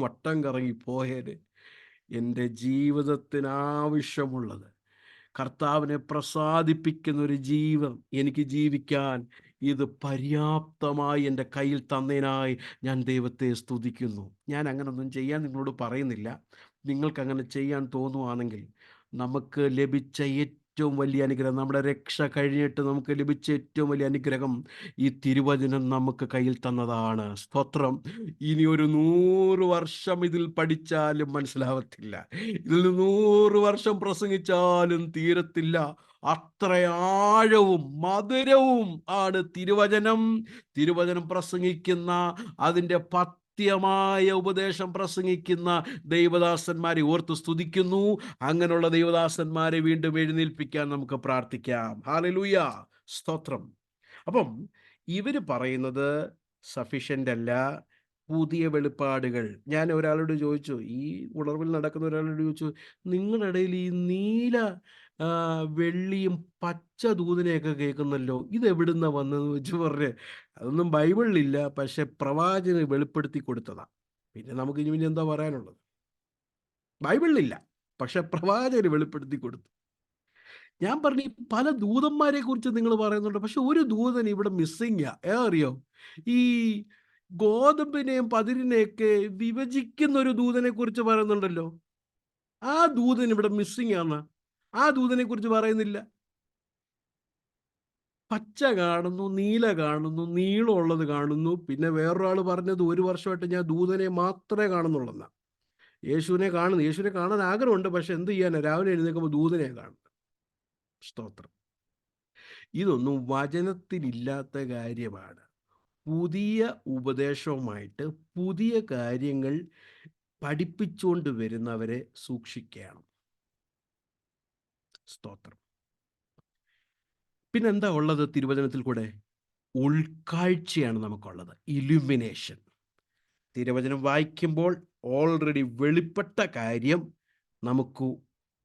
വട്ടം കറങ്ങി പോയേനെ. എൻ്റെ ജീവിതത്തിനാവശ്യമുള്ളത്, കർത്താവിനെ പ്രസാദിപ്പിക്കുന്ന ഒരു ജീവിതം എനിക്ക് ജീവിക്കാൻ ഇത് പര്യാപ്തമായി എൻ്റെ കയ്യിൽ തന്നതിനായി ഞാൻ ദൈവത്തെ സ്തുതിക്കുന്നു. ഞാൻ അങ്ങനൊന്നും ചെയ്യാൻ നിങ്ങളോട് പറയുന്നില്ല. നിങ്ങൾക്കങ്ങനെ ചെയ്യാൻ തോന്നുവാണെങ്കിൽ നമുക്ക് ലഭിച്ച ഏറ്റവും വലിയ അനുഗ്രഹം, നമ്മുടെ രക്ഷ കഴിഞ്ഞിട്ട് നമുക്ക് ലഭിച്ച ഏറ്റവും വലിയ അനുഗ്രഹം ഈ തിരുവചനം നമുക്ക് കയ്യിൽ തന്നതാണ്. സ്തോത്രം. ഇനി ഒരു 100 വർഷം ഇതിൽ പഠിച്ചാലും മനസ്സിലാവത്തില്ല. ഇതിൽ 100 വർഷം പ്രസംഗിച്ചാലും തീരത്തില്ല. അത്ര ആഴവും മധുരവും ആണ് തിരുവചനം. തിരുവചനം പ്രസംഗിക്കുന്ന, അതിൻ്റെ പത്യമായ ഉപദേശം പ്രസംഗിക്കുന്ന ദൈവദാസന്മാരെ ഓർത്ത് സ്തുതിക്കുന്നു. അങ്ങനെയുള്ള ദൈവദാസന്മാരെ വീണ്ടും എഴുന്നേൽപ്പിക്കാൻ നമുക്ക് പ്രാർത്ഥിക്കാം. ഹല്ലേലൂയ, സ്തോത്രം. അപ്പം ഇവർ പറയുന്നത് സഫിഷ്യൻ്റ് അല്ല, പുതിയ വെളിപ്പാടുകൾ. ഞാൻ ഒരാളോട് ചോദിച്ചു, ഈ ഉണർവിൽ നടക്കുന്ന ഒരാളോട് ചോദിച്ചു, നിങ്ങളുടെ ഇടയിൽ ഈ നീല വെള്ളിയും പച്ച ദൂതനെയൊക്കെ കേൾക്കുന്നല്ലോ, ഇതെവിടുന്ന വന്നതെന്ന് വെച്ച് പറഞ്ഞ്, അതൊന്നും ബൈബിളിലില്ല, പക്ഷെ പ്രവാചകന് വെളിപ്പെടുത്തി കൊടുത്തതാണ്. പിന്നെ നമുക്ക് ഇനി എന്താ പറയാനുള്ളത്? ബൈബിളിലില്ല, പക്ഷെ പ്രവാചകന് വെളിപ്പെടുത്തി കൊടുത്തു. ഞാൻ പറഞ്ഞു, ഈ പല ദൂതന്മാരെ കുറിച്ച് നിങ്ങൾ പറയുന്നുണ്ട്, പക്ഷെ ഒരു ദൂതൻ ഇവിടെ മിസ്സിങ്. അറിയോ? ഈ ഗോതമ്പിനെയും പതിരിനെയൊക്കെ വിഭജിക്കുന്ന ഒരു ദൂതനെ കുറിച്ച് പറയുന്നുണ്ടല്ലോ. ആ ദൂതൻ ഇവിടെ മിസ്സിങ് ആണ്. ആ ദൂതനെ കുറിച്ച് പറയുന്നില്ല. പച്ച കാണുന്നു, നീല കാണുന്നു, നീളമുള്ളത് കാണുന്നു. പിന്നെ വേറൊരാൾ പറഞ്ഞത് 1 വർഷമായിട്ട് ഞാൻ ദൂതനെ മാത്രമേ കാണുന്നുള്ളെന്നാ. യേശുവിനെ കാണാൻ ആഗ്രഹമുണ്ട്, പക്ഷെ എന്ത് ചെയ്യാനാ, രാവിലെ എഴുന്നേൽക്കുമ്പോൾ ദൂതനെ കാണുന്നത്. സ്തോത്രം. ഇതൊന്നും വചനത്തിലില്ലാത്ത കാര്യമാണ്. പുതിയ ഉപദേശവുമായിട്ട് പുതിയ കാര്യങ്ങൾ പഠിപ്പിച്ചുകൊണ്ട് വരുന്നവരെ സൂക്ഷിക്കണം. സ്തോത്രം. പിന്നെന്താ ഉള്ളത് തിരുവചനത്തിൽ കൂടെ? ഉൾക്കാഴ്ചയാണ് നമുക്കുള്ളത്, ഇലുമിനേഷൻ. തിരുവചനം വായിക്കുമ്പോൾ ഓൾറെഡി വെളിപ്പെട്ട കാര്യം നമുക്ക്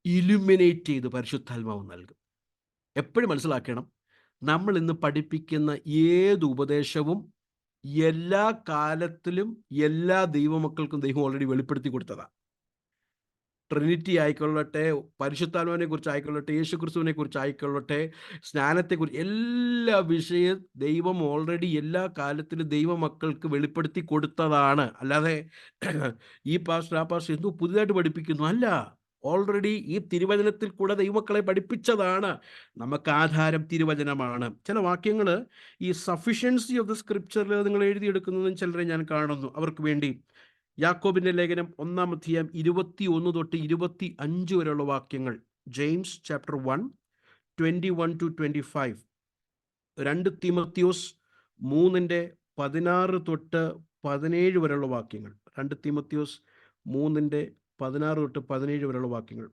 ഇലുമിനേറ്റ് ചെയ്ത് പരിശുദ്ധാത്മാവ് നൽകും. എപ്പോഴും മനസ്സിലാക്കണം, നമ്മൾ ഇന്ന് പഠിപ്പിക്കുന്ന ഏത് ഉപദേശവും എല്ലാ കാലത്തിലും എല്ലാ ദൈവമക്കൾക്കും ദൈവം ഓൾറെഡി വെളിപ്പെടുത്തി കൊടുത്തതാണ്. ട്രിനിറ്റി ആയിക്കൊള്ളട്ടെ, പരിശുദ്ധാത്മാവിനെ കുറിച്ച് ആയിക്കൊള്ളട്ടെ, യേശുക്രിസ്തുവിനെ കുറിച്ച് ആയിക്കൊള്ളട്ടെ, സ്നാനത്തെക്കുറിച്ച്, എല്ലാ വിഷയം ദൈവം ഓൾറെഡി എല്ലാ കാലത്തിലും ദൈവമക്കൾക്ക് വെളിപ്പെടുത്തി കൊടുത്തതാണ്. അല്ലാതെ ഈ പാസ്റ്റർ ആ പാസ്റ്റർ എന്തോ പുതുതായിട്ട് പഠിപ്പിക്കുന്നു അല്ല, ഓൾറെഡി ഈ തിരുവചനത്തിൽ കൂടെ ദൈവമക്കളെ പഠിപ്പിച്ചതാണ്. നമുക്ക് ആധാരം തിരുവചനമാണ്. ചില വാക്യങ്ങൾ ഈ സഫിഷ്യൻസി ഓഫ് ദ സ്ക്രിപ്ചറിൽ നിങ്ങൾ എഴുതിയെടുക്കുന്നതും ചിലരെ ഞാൻ കാണുന്നു. അവർക്ക് വേണ്ടി യാക്കോബിന്റെ ലേഖനം 1-ാം അധ്യായം 21 തൊട്ട് 25 വരെയുള്ള വാക്യങ്ങൾ, ജെയിംസ് ചാപ്റ്റർ 1 21-25, 2 തീമോത്തിയോസ് 3:16 തൊട്ട് 17 വരെയുള്ള വാക്യങ്ങൾ, 2 തീമോത്തിയോസ് 3:16 തൊട്ട് 17 വരെയുള്ള വാക്യങ്ങൾ,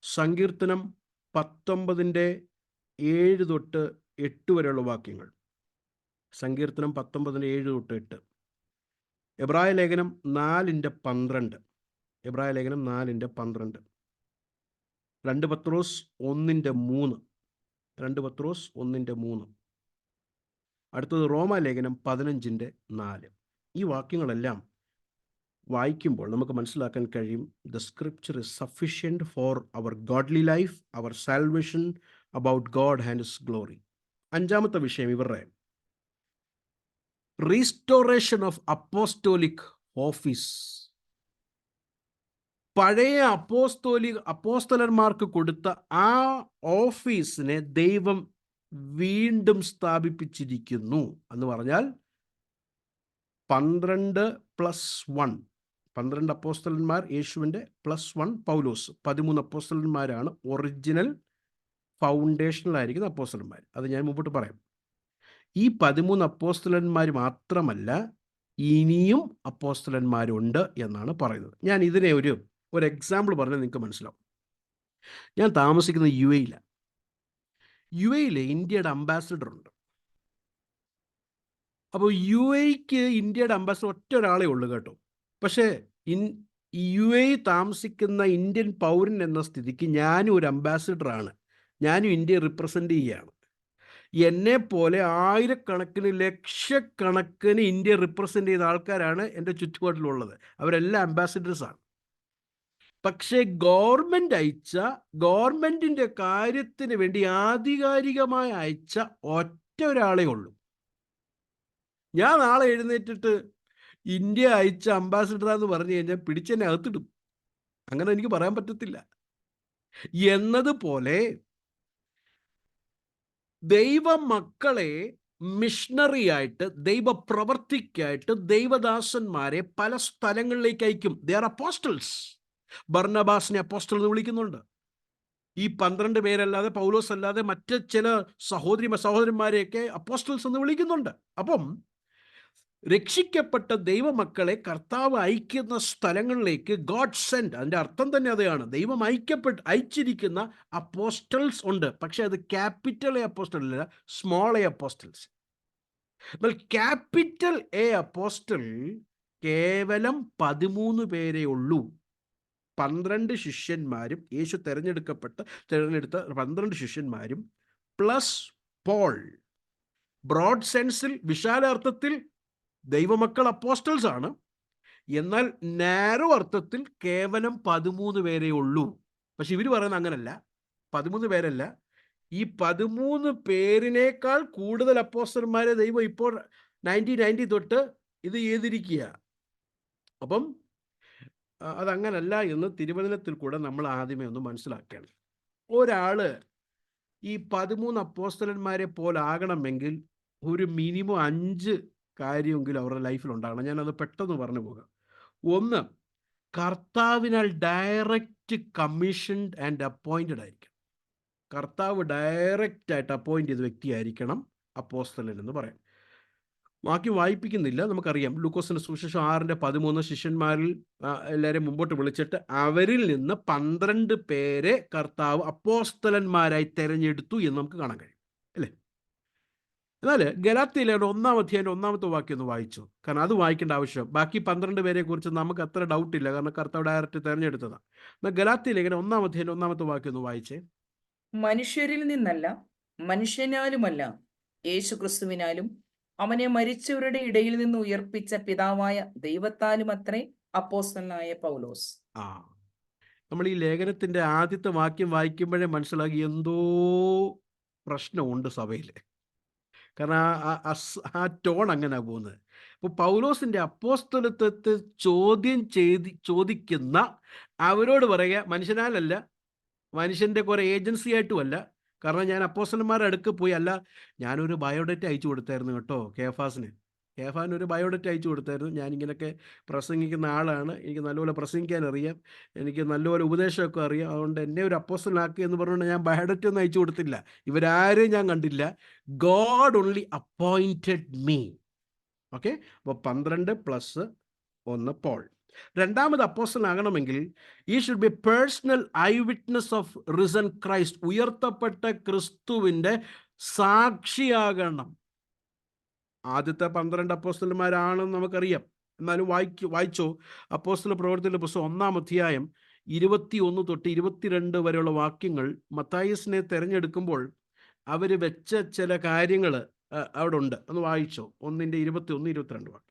സങ്കീർത്തനം 19:7 തൊട്ട് 8 വരെയുള്ള വാക്യങ്ങൾ, സങ്കീർത്തനം 19:7 തൊട്ട് 8, എബ്രായ ലേഖനം 4:12, എബ്രായ ലേഖനം 4:12, 2 പത്രോസ് 1:3, 2 പത്രോസ് 1:3, അടുത്തത് റോമാലേഖനം 15:4. ഈ വാക്യങ്ങളെല്ലാം വായിക്കുമ്പോൾ നമുക്ക് മനസ്സിലാക്കാൻ കഴിയും, the scripture is sufficient for our godly life, our salvation, about God and his glory. 5-ാമത്തെ വിഷയം ഇവരുടെ റീസ്റ്റോറേഷൻ ഓഫ് അപ്പോസ്റ്റോലിക് ഓഫീസ്. പഴയ അപ്പോസ്തലന്മാർക്ക് കൊടുത്ത ആ ഓഫീസിനെ ദൈവം വീണ്ടും സ്ഥാപിപ്പിച്ചിരിക്കുന്നു എന്ന് പറഞ്ഞാൽ 12+1, 12 അപ്പോസ്തലന്മാർ യേശുവിൻ്റെ +1 പൗലോസ്, 13 അപ്പോസ്തലന്മാരാണ് ഒറിജിനൽ ഫൗണ്ടേഷനിലായിരിക്കുന്ന അപ്പോസ്തലന്മാർ. അത് ഞാൻ മുമ്പോട്ട് പറയാം. ഈ 13 അപ്പോസ്തലന്മാർ മാത്രമല്ല, ഇനിയും അപ്പോസ്തലന്മാരുണ്ട് എന്നാണ് പറയുന്നത്. ഞാൻ ഇതിനെ ഒരു എക്സാമ്പിൾ പറഞ്ഞാൽ നിങ്ങൾക്ക് മനസ്സിലാവും. ഞാൻ താമസിക്കുന്നത് യുഎഇയിലാണ്. യുഎഇയിൽ ഇന്ത്യയുടെ അംബാസിഡർ ഉണ്ട്. അപ്പോൾ യുഎഇക്ക് ഇന്ത്യയുടെ അംബാസിഡർ ഒറ്റ ഒരാളേ ഉള്ളൂ കേട്ടോ. പക്ഷേ യുഎഇ താമസിക്കുന്ന ഇന്ത്യൻ പൗരൻ എന്ന സ്ഥിതിക്ക് ഞാനും ഒരു അംബാസിഡറാണ്. ഞാനും ഇന്ത്യയെ റിപ്രസെൻ്റ് ചെയ്യുകയാണ്. എന്നെ പോലെ ആയിരക്കണക്കിന് ലക്ഷക്കണക്കിന് ഇന്ത്യ റിപ്രസെൻ്റ് ചെയ്ത ആൾക്കാരാണ് എൻ്റെ ചുറ്റുപാടിലുള്ളത്. അവരെല്ലാം അംബാസിഡേഴ്സാണ്. പക്ഷേ ഗവൺമെൻറ്റിൻ്റെ കാര്യത്തിന് വേണ്ടി ആധികാരികമായി അയച്ച ഒറ്റ ഒരാളേ ഉള്ളൂ. ഞാൻ നാളെ എഴുന്നേറ്റിട്ട് ഇന്ത്യ അയച്ച അംബാസിഡറാന്ന് പറഞ്ഞു കഴിഞ്ഞാൽ പിടിച്ചെന്നെ അകത്തിടും. അങ്ങനെ എനിക്ക് പറയാൻ പറ്റത്തില്ല. എന്നതുപോലെ ദൈവമക്കളെ മിഷണറി ആയിട്ട്, ദൈവപ്രവർത്തിക്കായിട്ട് ദൈവദാസന്മാരെ പല സ്ഥലങ്ങളിലേക്ക് അയക്കും. They are apostles. ബർന്നബാസിനെ അപ്പോസ്റ്റൽ എന്ന് വിളിക്കുന്നുണ്ട്. ഈ 12 പേരല്ലാതെ, പൗലോസ് അല്ലാതെ മറ്റ് ചില സഹോദരന്മാരെയൊക്കെ അപ്പോസ്റ്റൽസ് എന്ന് വിളിക്കുന്നുണ്ട്. അപ്പം രക്ഷിക്കപ്പെട്ട ദൈവമക്കളെ കർത്താവ് അയക്കുന്ന സ്ഥലങ്ങളിലേക്ക് ഗോഡ് സെൻഡ്, അതിൻ്റെ അർത്ഥം തന്നെ അതാണ്. ദൈവം അയച്ചിരിക്കുന്ന അപ്പോസ്റ്റൽസ് ഉണ്ട്. പക്ഷെ അത് ക്യാപിറ്റൽ എ അപ്പോസ്റ്റൽ അല്ല, സ്മോൾ എ അപ്പോസ്റ്റൽസ്. എന്നാൽ ക്യാപിറ്റൽ എ അപ്പോസ്റ്റൽ കേവലം 13 പേരേ ഉള്ളൂ. 12 ശിഷ്യന്മാരും, യേശു തിരഞ്ഞെടുത്ത 12 ശിഷ്യന്മാരും പ്ലസ് പോൾ. ബ്രോഡ് സെൻസിൽ, വിശാലാർത്ഥത്തിൽ ദൈവമക്കൾ അപ്പോസ്റ്റൽസ് ആണ്. എന്നാൽ നാരോ അർത്ഥത്തിൽ കേവലം 13 പേരേ ഉള്ളൂ. പക്ഷെ ഇവർ പറയുന്നത് അങ്ങനല്ല, 13 പേരല്ല. ഈ 13 പേരിനേക്കാൾ കൂടുതൽ അപ്പോസ്റ്റലന്മാരെ ദൈവം ഇപ്പോൾ 1990 തൊട്ട് ഇത് ചെയ്തിരിക്കുക. അപ്പം അതങ്ങനല്ല എന്ന് തിരുവചനത്തിൽ കൂടെ നമ്മൾ ആദ്യമേ ഒന്ന് മനസ്സിലാക്കുകയാണ്. ഒരാൾ ഈ 13 അപ്പോസ്തലന്മാരെ പോലെ ആകണമെങ്കിൽ ഒരു മിനിമം 5 കാര്യമെങ്കിലും അവരുടെ ലൈഫിൽ ഉണ്ടാകണം. ഞാനത് പെട്ടെന്ന് പറഞ്ഞു പോകാം. 1, കർത്താവിനാൽ ഡയറക്റ്റ് കമ്മീഷൻഡ് ആൻഡ് അപ്പോയിൻറ്റഡ് ആയിരിക്കണം. കർത്താവ് ഡയറക്റ്റായിട്ട് അപ്പോയിൻ്റ് ചെയ്ത വ്യക്തിയായിരിക്കണം അപ്പോസ്തലൻ എന്ന് പറയാം. വാക്യം വായിപ്പിക്കുന്നില്ല, നമുക്കറിയാം. ലൂക്കോസിന്റെ സുവിശേഷം 6:13 ശിഷ്യന്മാരിൽ എല്ലാവരെയും മുമ്പോട്ട് വിളിച്ചിട്ട് അവരിൽ നിന്ന് 12 പേരെ കർത്താവ് അപ്പോസ്തലന്മാരായി തെരഞ്ഞെടുത്തു എന്ന് നമുക്ക് കാണാൻ കഴിയും, അല്ലേ? എന്നാൽ ഗലാത്യയിലെ 1-ാം അധ്യായൻ്റെ 1-ാമത്തെ വാക്യം ഒന്ന് വായിച്ചു. കാരണം അത് വായിക്കേണ്ട ആവശ്യം, ബാക്കി 12 പേരെ കുറിച്ച് നമുക്ക് അത്ര ഡൗട്ടില്ല, കാരണം കർത്താവ് ഡയറക്റ്റ് തിരഞ്ഞെടുത്തതാണ്. എന്നാൽ ഗലാത്യയിലെ 1-ാം അധ്യായൻ്റെ 1-ാമത്തെ വാക്യം ഒന്ന് വായിച്ചേ. മനുഷ്യരിൽ നിന്നല്ല, മനുഷ്യനാലുമല്ല, യേശുക്രിസ്തുവിനാലും അവനെ മരിച്ചവരുടെ ഇടയിൽ നിന്ന് ഉയർപ്പിച്ച പിതാവായ ദൈവത്താലും അത്രേ അപ്പോസ്തലനായ പൗലോസ്. ആ നമ്മൾ ഈ ലേഖനത്തിൻ്റെ ആദ്യത്തെ വാക്യം വായിക്കുമ്പോഴേ മനസ്സിലാക്കി എന്തോ പ്രശ്നമുണ്ട് സഭയിൽ. കാരണം ആ ടോൺ അങ്ങനെ പോകുന്നത്. അപ്പോൾ പൗലോസിൻ്റെ അപ്പോസ്തലത്വത്തെ ചോദിക്കുന്ന അവരോട് പറയുക, മനുഷ്യനാലല്ല, മനുഷ്യൻ്റെ കുറേ ഏജൻസി ആയിട്ടുമല്ല. കാരണം ഞാൻ അപ്പോസ്തലന്മാരുടെ അടുക്ക് പോയി അല്ല, ഞാനൊരു ബയോഡേറ്റ അയച്ചു കൊടുത്തായിരുന്നു കേട്ടോ കേഫാനൊരു ബയോഡേറ്റ അയച്ചു കൊടുത്തായിരുന്നു. ഞാനിങ്ങനെയൊക്കെ പ്രസംഗിക്കുന്ന ആളാണ്, എനിക്ക് നല്ലപോലെ പ്രസംഗിക്കാൻ അറിയാം, എനിക്ക് നല്ലപോലെ ഉപദേശമൊക്കെ അറിയാം, അതുകൊണ്ട് എന്നെ ഒരു അപ്പോസ്തലനാക്കി എന്ന് പറഞ്ഞുകൊണ്ട് ഞാൻ ബയോഡേറ്റ ഒന്നും അയച്ചു കൊടുത്തില്ല. ഇവരാരെയും ഞാൻ കണ്ടില്ല. God only appointed me. Okay, അപ്പോൾ 12 + 1 പോൾ. രണ്ടാമത് അപ്പോസ്തലനാകണമെങ്കിൽ ഈ should be personal eyewitness of risen Christ. ഉയർത്തപ്പെട്ട ക്രിസ്തുവിൻ്റെ സാക്ഷിയാകണം. ആദ്യത്തെ 12 അപ്പോസ്തലന്മാരാണെന്ന് നമുക്കറിയാം. എന്നാലും വായിച്ചോ അപ്പോസ്തല പ്രവർത്തനങ്ങളുടെ പുസ്തകം 1-ാം അധ്യായം 21 തൊട്ട് 22 വരെയുള്ള വാക്യങ്ങൾ. മത്തായിസിനെ തിരഞ്ഞെടുക്കുമ്പോൾ അവർ വെച്ച ചില കാര്യങ്ങൾ അവിടെ ഉണ്ട്. ഒന്ന് വായിച്ചോ, 1-ന്റെ 21-22 വാക്യം.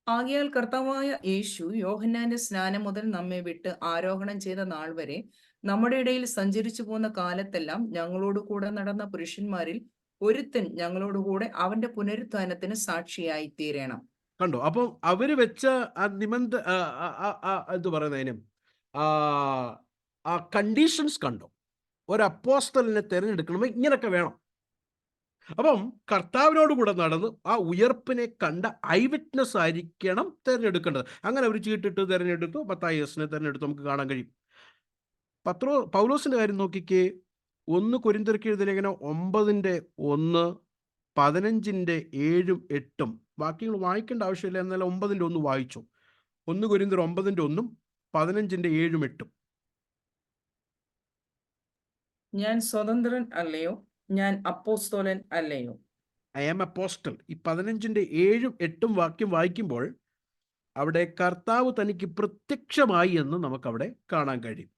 ആകയാൽ കർത്താവായ യേശു യോഹന്നാന്റെ സ്നാനം മുതൽ നമ്മെ വിട്ട് ആരോഹണം ചെയ്ത നാൾ വരെ നമ്മുടെ ഇടയിൽ സഞ്ചരിച്ചു പോന്ന കാലത്തെല്ലാം ഞങ്ങളോട് കൂടെ നടന്ന പുരുഷന്മാരിൽ ഒരുത്തൻ ഞങ്ങളോടുകൂടെ അവന്റെ പുനരുത്ഥാനത്തിന് സാക്ഷിയായി തീരണം. കണ്ടോ? അപ്പം അവർ വെച്ച എന്ത് പറയുന്നതിനും ആ കണ്ടീഷൻസ് കണ്ടോ? ഒരു അപ്പോസ്തലനെ തിരഞ്ഞെടുക്കണമെങ്കിൽ ഇങ്ങനെയൊക്കെ വേണം. അപ്പം കർത്താവിനോട് കൂടെ നടന്ന് ആ ഉയർപ്പിനെ കണ്ട ഐ വിറ്റ്നസ് ആയിരിക്കണം തിരഞ്ഞെടുക്കേണ്ടത്. അങ്ങനെ അവർ ചീട്ടിട്ട് തിരഞ്ഞെടുത്തു. മത്തായിസിനെ തിരഞ്ഞെടുത്തു, നമുക്ക് കാണാൻ കഴിയും. പൗലോസിന്റെ കാര്യം നോക്കിക്കേ. 1 കൊരിന്ത്യർക്ക് എഴുതിയ ലേഖനം 9:1, 15:7, 8 വാക്യങ്ങൾ വായിക്കേണ്ട ആവശ്യമില്ല, എന്നാൽ 9:1 വായിച്ചു. 1 കൊരിന്ത്യർ 9:1, 15:7, 8. ഞാൻ സ്വതന്ത്രൻ അല്ലയോ, ഞാൻ അപ്പോസ്തലൻ അല്ലയോ. I am apostle. ഈ 15:7, 8 വാക്യം വായിക്കുമ്പോൾ അവിടെ കർത്താവ് തനിക്ക് പ്രത്യക്ഷമായി എന്ന് നമുക്കവിടെ കാണാൻ കഴിയും.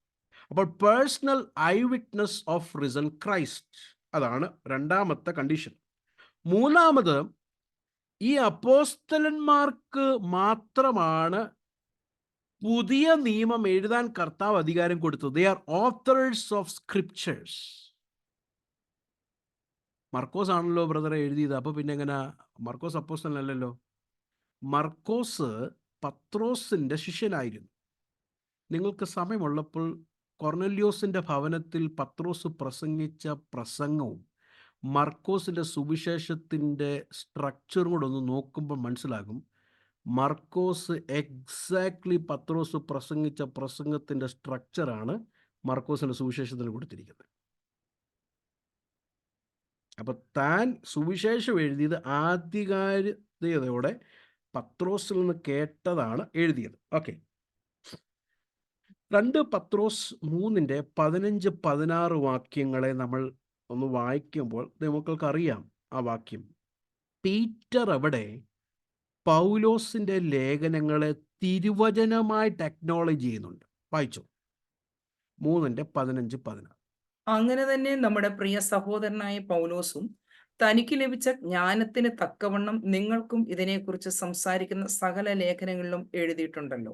അപ്പോൾ personal eyewitness of risen Christ, അതാണ് രണ്ടാമത്തെ കണ്ടീഷൻ. മൂന്നാമത്, ഈ അപ്പോസ്തലന്മാർക്ക് മാത്രമാണ് പുതിയ നിയമം എഴുതാൻ കർത്താവ് അധികാരം കൊടുത്തത്. They are authors of scriptures. മർക്കോസ് ആണല്ലോ ബ്രദറെ എഴുതിയത്. അപ്പോൾ പിന്നെ എങ്ങനെ? മർക്കോസ് അപ്പോസ്തലനല്ലല്ലോ. മർക്കോസ് പത്രോസിൻ്റെ ശിഷ്യനായിരുന്നു. നിങ്ങൾക്ക് സമയമുള്ളപ്പോൾ കൊർന്നല്യോസിൻ്റെ ഭവനത്തിൽ പത്രോസ് പ്രസംഗിച്ച പ്രസംഗവും മർക്കോസിൻ്റെ സുവിശേഷത്തിൻ്റെ സ്ട്രക്ചറും കൂടെ ഒന്ന് നോക്കുമ്പോൾ മനസ്സിലാകും, മർക്കോസ് എക്സാക്ട്ലി പത്രോസ് പ്രസംഗിച്ച പ്രസംഗത്തിൻ്റെ സ്ട്രക്ചറാണ് മർക്കോസിൻ്റെ സുവിശേഷത്തിന് കൊടുത്തിരിക്കുന്നത്. അപ്പോൾ താൻ സുവിശേഷം എഴുതിയത് ആധികാരികതയോടെ പത്രോസിൽ നിന്ന് കേട്ടതാണ് എഴുതിയത്. ഓക്കെ, 2 പത്രോസ് 3:15-16 വാക്യങ്ങളെ നമ്മൾ ഒന്ന് വായിക്കുമ്പോൾ നമുക്കറിയാം ആ വാക്യം. പീറ്റർ അവിടെ പൗലോസിൻ്റെ ലേഖനങ്ങളെ തിരുവചനമായിട്ട് അക്നോളജ് ചെയ്യുന്നുണ്ട്. വായിച്ചു 3:15-16. അങ്ങനെ തന്നെ നമ്മുടെ പ്രിയ സഹോദരനായ പൗലോസും തനിക്ക് ലഭിച്ച ജ്ഞാനത്തിന് തക്കവണ്ണം നിങ്ങൾക്കും ഇതിനെക്കുറിച്ച് സംസാരിക്കുന്ന സകല ലേഖനങ്ങളിലും എഴുതിയിട്ടുണ്ടല്ലോ.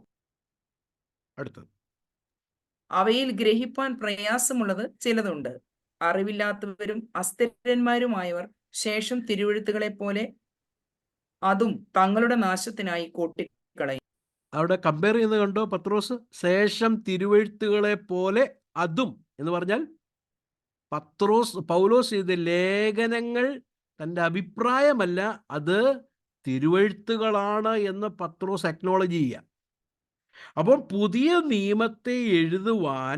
അടുത്തത്, അവയിൽ ഗ്രഹിപ്പാൻ പ്രയാസമുള്ളത് ചിലതുണ്ട്. അറിവില്ലാത്തവരും അസ്ഥിരന്മാരുമായവർ ശേഷം തിരുവെഴുത്തുകളെ പോലെ അതും തങ്ങളുടെ നാശത്തിനായി കൂട്ടിക്കളയും. അവിടെ കമ്പയർ ചെയ്യുന്നത് കണ്ടോ പത്രോസ്? ശേഷം തിരുവെഴുത്തുകളെ പോലെ അതും എന്ന് പറഞ്ഞാൽ പൗലോസ് ചെയ്ത ലേഖനങ്ങൾ തൻ്റെ അഭിപ്രായമല്ല, അത് തിരുവെഴുത്തുകളാണ് എന്ന് പത്രോസ് അക്നോളജ് ചെയ്യുക. അപ്പം പുതിയ നിയമത്തെ എഴുതുവാൻ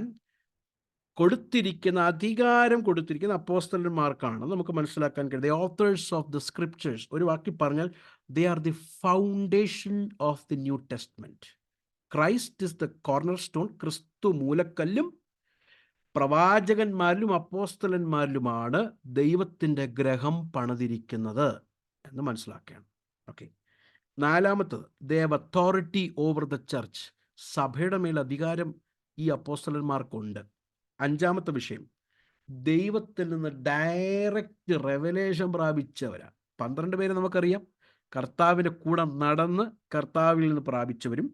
കൊടുത്തിരിക്കുന്ന അധികാരം കൊടുത്തിരിക്കുന്ന അപ്പോസ്തലന്മാർക്കാണ് നമുക്ക് മനസ്സിലാക്കാൻ കഴിയും. The authors of the scriptures, ഒരു വാക്കി പറഞ്ഞാൽ they are the foundation of the new testament. Christ is the corner stone, ക്രിസ്തു മൂലക്കല്ലും പ്രവാചകന്മാരിലും അപ്പോസ്തലന്മാരിലുമാണ് ദൈവത്തിൻ്റെ ഗ്രഹം പണിതിരിക്കുന്നത് എന്ന് മനസ്സിലാക്കുകയാണ്. ഓക്കെ, നാലാമത്തത്, they have authority over the church. സഭയുടെ മേൽ അധികാരം ഈ അപ്പോസ്തലന്മാർക്കുണ്ട്. അഞ്ചാമത്തെ വിഷയം, ദൈവത്തിൽ നിന്ന് ഡയറക്റ്റ് റെവലേഷൻ പ്രാപിച്ചവരാ. 12 പേര് നമുക്കറിയാം, കർത്താവിൻ്റെ കൂടെ നടന്ന് കർത്താവിൽ നിന്ന് പ്രാപിച്ചവരും.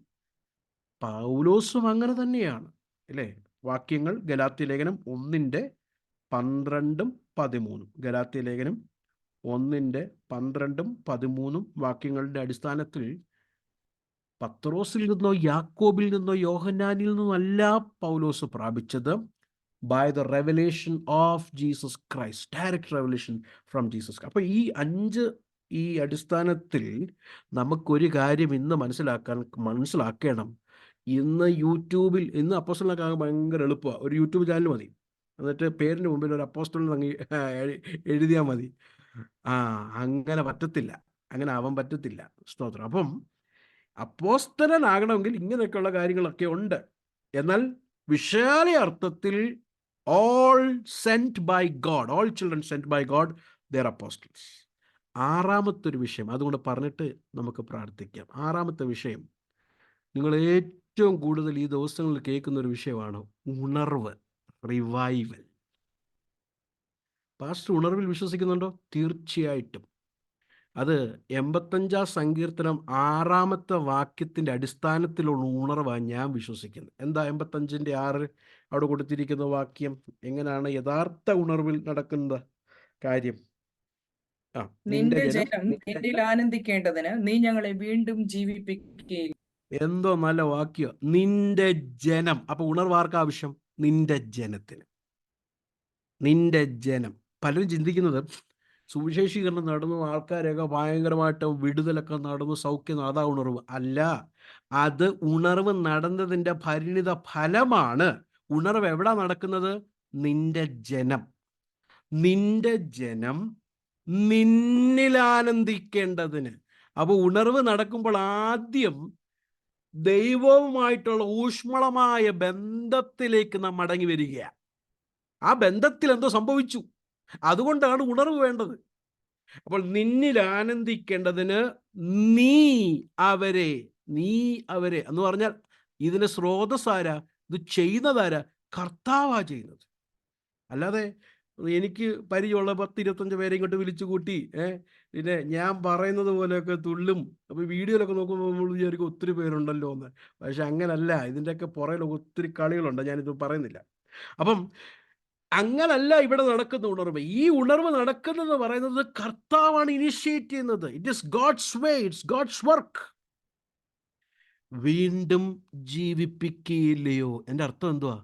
പൗലോസും അങ്ങനെ തന്നെയാണ് അല്ലേ? വാക്യങ്ങൾ ഗലാത്യ ലേഖനം 1:12-13, ഗലാത്യ ലേഖനം 1:12-13 വാക്യങ്ങളുടെ അടിസ്ഥാനത്തിൽ പത്രോസിൽ നിന്നോ യാക്കോബിൽ നിന്നോ യോഹന്നാനിൽ നിന്നോ അല്ല പൗലോസ് പ്രാപിച്ചത്, by the revelation of Jesus Christ, direct revelation from Jesus. അപ്പോൾ ഈ അടിസ്ഥാനത്തിൽ നമുക്കൊരു കാര്യം ഇന്ന് മനസ്സിലാക്കണം. ഇന്ന് യൂട്യൂബിൽ, ഇന്ന് അപ്പോസ്റ്റലിനൊക്കെ ഭയങ്കര എളുപ്പമാണ്. ഒരു യൂട്യൂബ് ചാനൽ മതി, എന്നിട്ട് പേരിന് മുമ്പിൽ ഒരു അപ്പോസ്റ്റലിന് എഴുതിയാൽ മതി. അങ്ങനെ പറ്റത്തില്ല, അങ്ങനെ ആവാൻ പറ്റത്തില്ല. സ്തോത്രം. അപ്പം അപ്പോസ്തലനാകണമെങ്കിൽ ഇങ്ങനെയൊക്കെയുള്ള കാര്യങ്ങളൊക്കെ ഉണ്ട്. എന്നാൽ വിശാല അർത്ഥത്തിൽ all sent by God, all children sent by God, they are apostles. ആറാമത്തൊരു വിഷയം അതുകൊണ്ട് പറഞ്ഞിട്ട് നമുക്ക് പ്രാർത്ഥിക്കാം. ആറാമത്തെ വിഷയം, നിങ്ങൾ ഏറ്റവും കൂടുതൽ ഈ ദിവസങ്ങളിൽ കേൾക്കുന്ന ഒരു വിഷയമാണ് ഉണർവ്, റിവൈവൽ. പാസ്റ്റർ ഉണർവിൽ വിശ്വസിക്കുന്നുണ്ടോ? തീർച്ചയായിട്ടും. അത് 85 സങ്കീർത്തനം 6 വാക്യത്തിൻ്റെ അടിസ്ഥാനത്തിലുള്ള ഉണർവാണ് ഞാൻ വിശ്വസിക്കുന്നത്. എന്താ 85:6 അവിടെ കൊടുത്തിരിക്കുന്ന വാക്യം? എങ്ങനെയാണ് യഥാർത്ഥ ഉണർവിൽ നടക്കുന്ന കാര്യം? നിന്റെ ജനം നിന്നിൽ ആനന്ദിക്കേണ്ടതിന് നീ ഞങ്ങളെ വീണ്ടും ജീവിപ്പിക്കുകയില്ല. എന്തോ നല്ല വാക്യം, നിന്റെ ജനം. അപ്പൊ ഉണർവ് ആർക്കാ ആവശ്യം? നിന്റെ ജനത്തിന്. നിന്റെ ജനം. പലരും ചിന്തിക്കുന്നത് സുവിശേഷീകരണം നടന്നു, ആൾക്കാരൊക്കെ ഭയങ്കരമായിട്ട് വിടുതലൊക്കെ നടന്നു, സൗഖ്യം, അതാ ഉണർവ്. അല്ല, അത് ഉണർവ് നടന്നതിൻ്റെ പരിണിത ഫലമാണ്. ഉണർവ് എവിടെ നടക്കുന്നത്? നിന്റെ ജനം. നിന്റെ ജനം നിന്നിൽ ആനന്ദിക്കേണ്ടതിന്. അപ്പോൾ ഉണർവ് നടക്കുമ്പോൾ ആദ്യം ദൈവവുമായിട്ടുള്ള ഊഷ്മളമായ ബന്ധത്തിലേക്ക് നാം മടങ്ങി വരികയാണ്. ആ ബന്ധത്തിൽ എന്തോ സംഭവിച്ചു, അതുകൊണ്ടാണ് ഉണർവ് വേണ്ടത്. അപ്പോൾ നിന്നിൽ ആനന്ദിക്കേണ്ടതിന് നീ അവരെ എന്ന് പറഞ്ഞാൽ ഇതിന് സ്രോതസ്സാരാ? ഇത് ചെയ്യുന്നതാരാ? കർത്താവാ ചെയ്യുന്നത്. അല്ലാതെ എനിക്ക് പരിചയമുള്ള 10-25 പേരെ ഇങ്ങോട്ട് വിളിച്ചു കൂട്ടി പിന്നെ ഞാൻ പറയുന്നത് പോലെയൊക്കെ തുള്ളും. അപ്പോൾ വീഡിയോയിലൊക്കെ നോക്കുമ്പോൾ നമ്മൾ വിചാരിക്കും ഒത്തിരി പേരുണ്ടല്ലോ എന്ന്. പക്ഷെ അങ്ങനല്ല, ഇതിൻ്റെയൊക്കെ പുറകിലൊക്കെ ഒത്തിരി കളികളുണ്ട്, ഞാനിത് പറയുന്നില്ല. അപ്പം അങ്ങനല്ല ഇവിടെ നടക്കുന്ന ഉണർവ്. ഈ ഉണർവ് നടക്കുന്നതെന്ന് പറയുന്നത് കർത്താവാണ് ഇനിഷ്യേറ്റ് ചെയ്യുന്നത്. It is God's way, it's God's work. വീണ്ടും ജീവിപ്പിക്കുകയില്ലയോ? എൻ്റെ അർത്ഥം എന്തുവാ?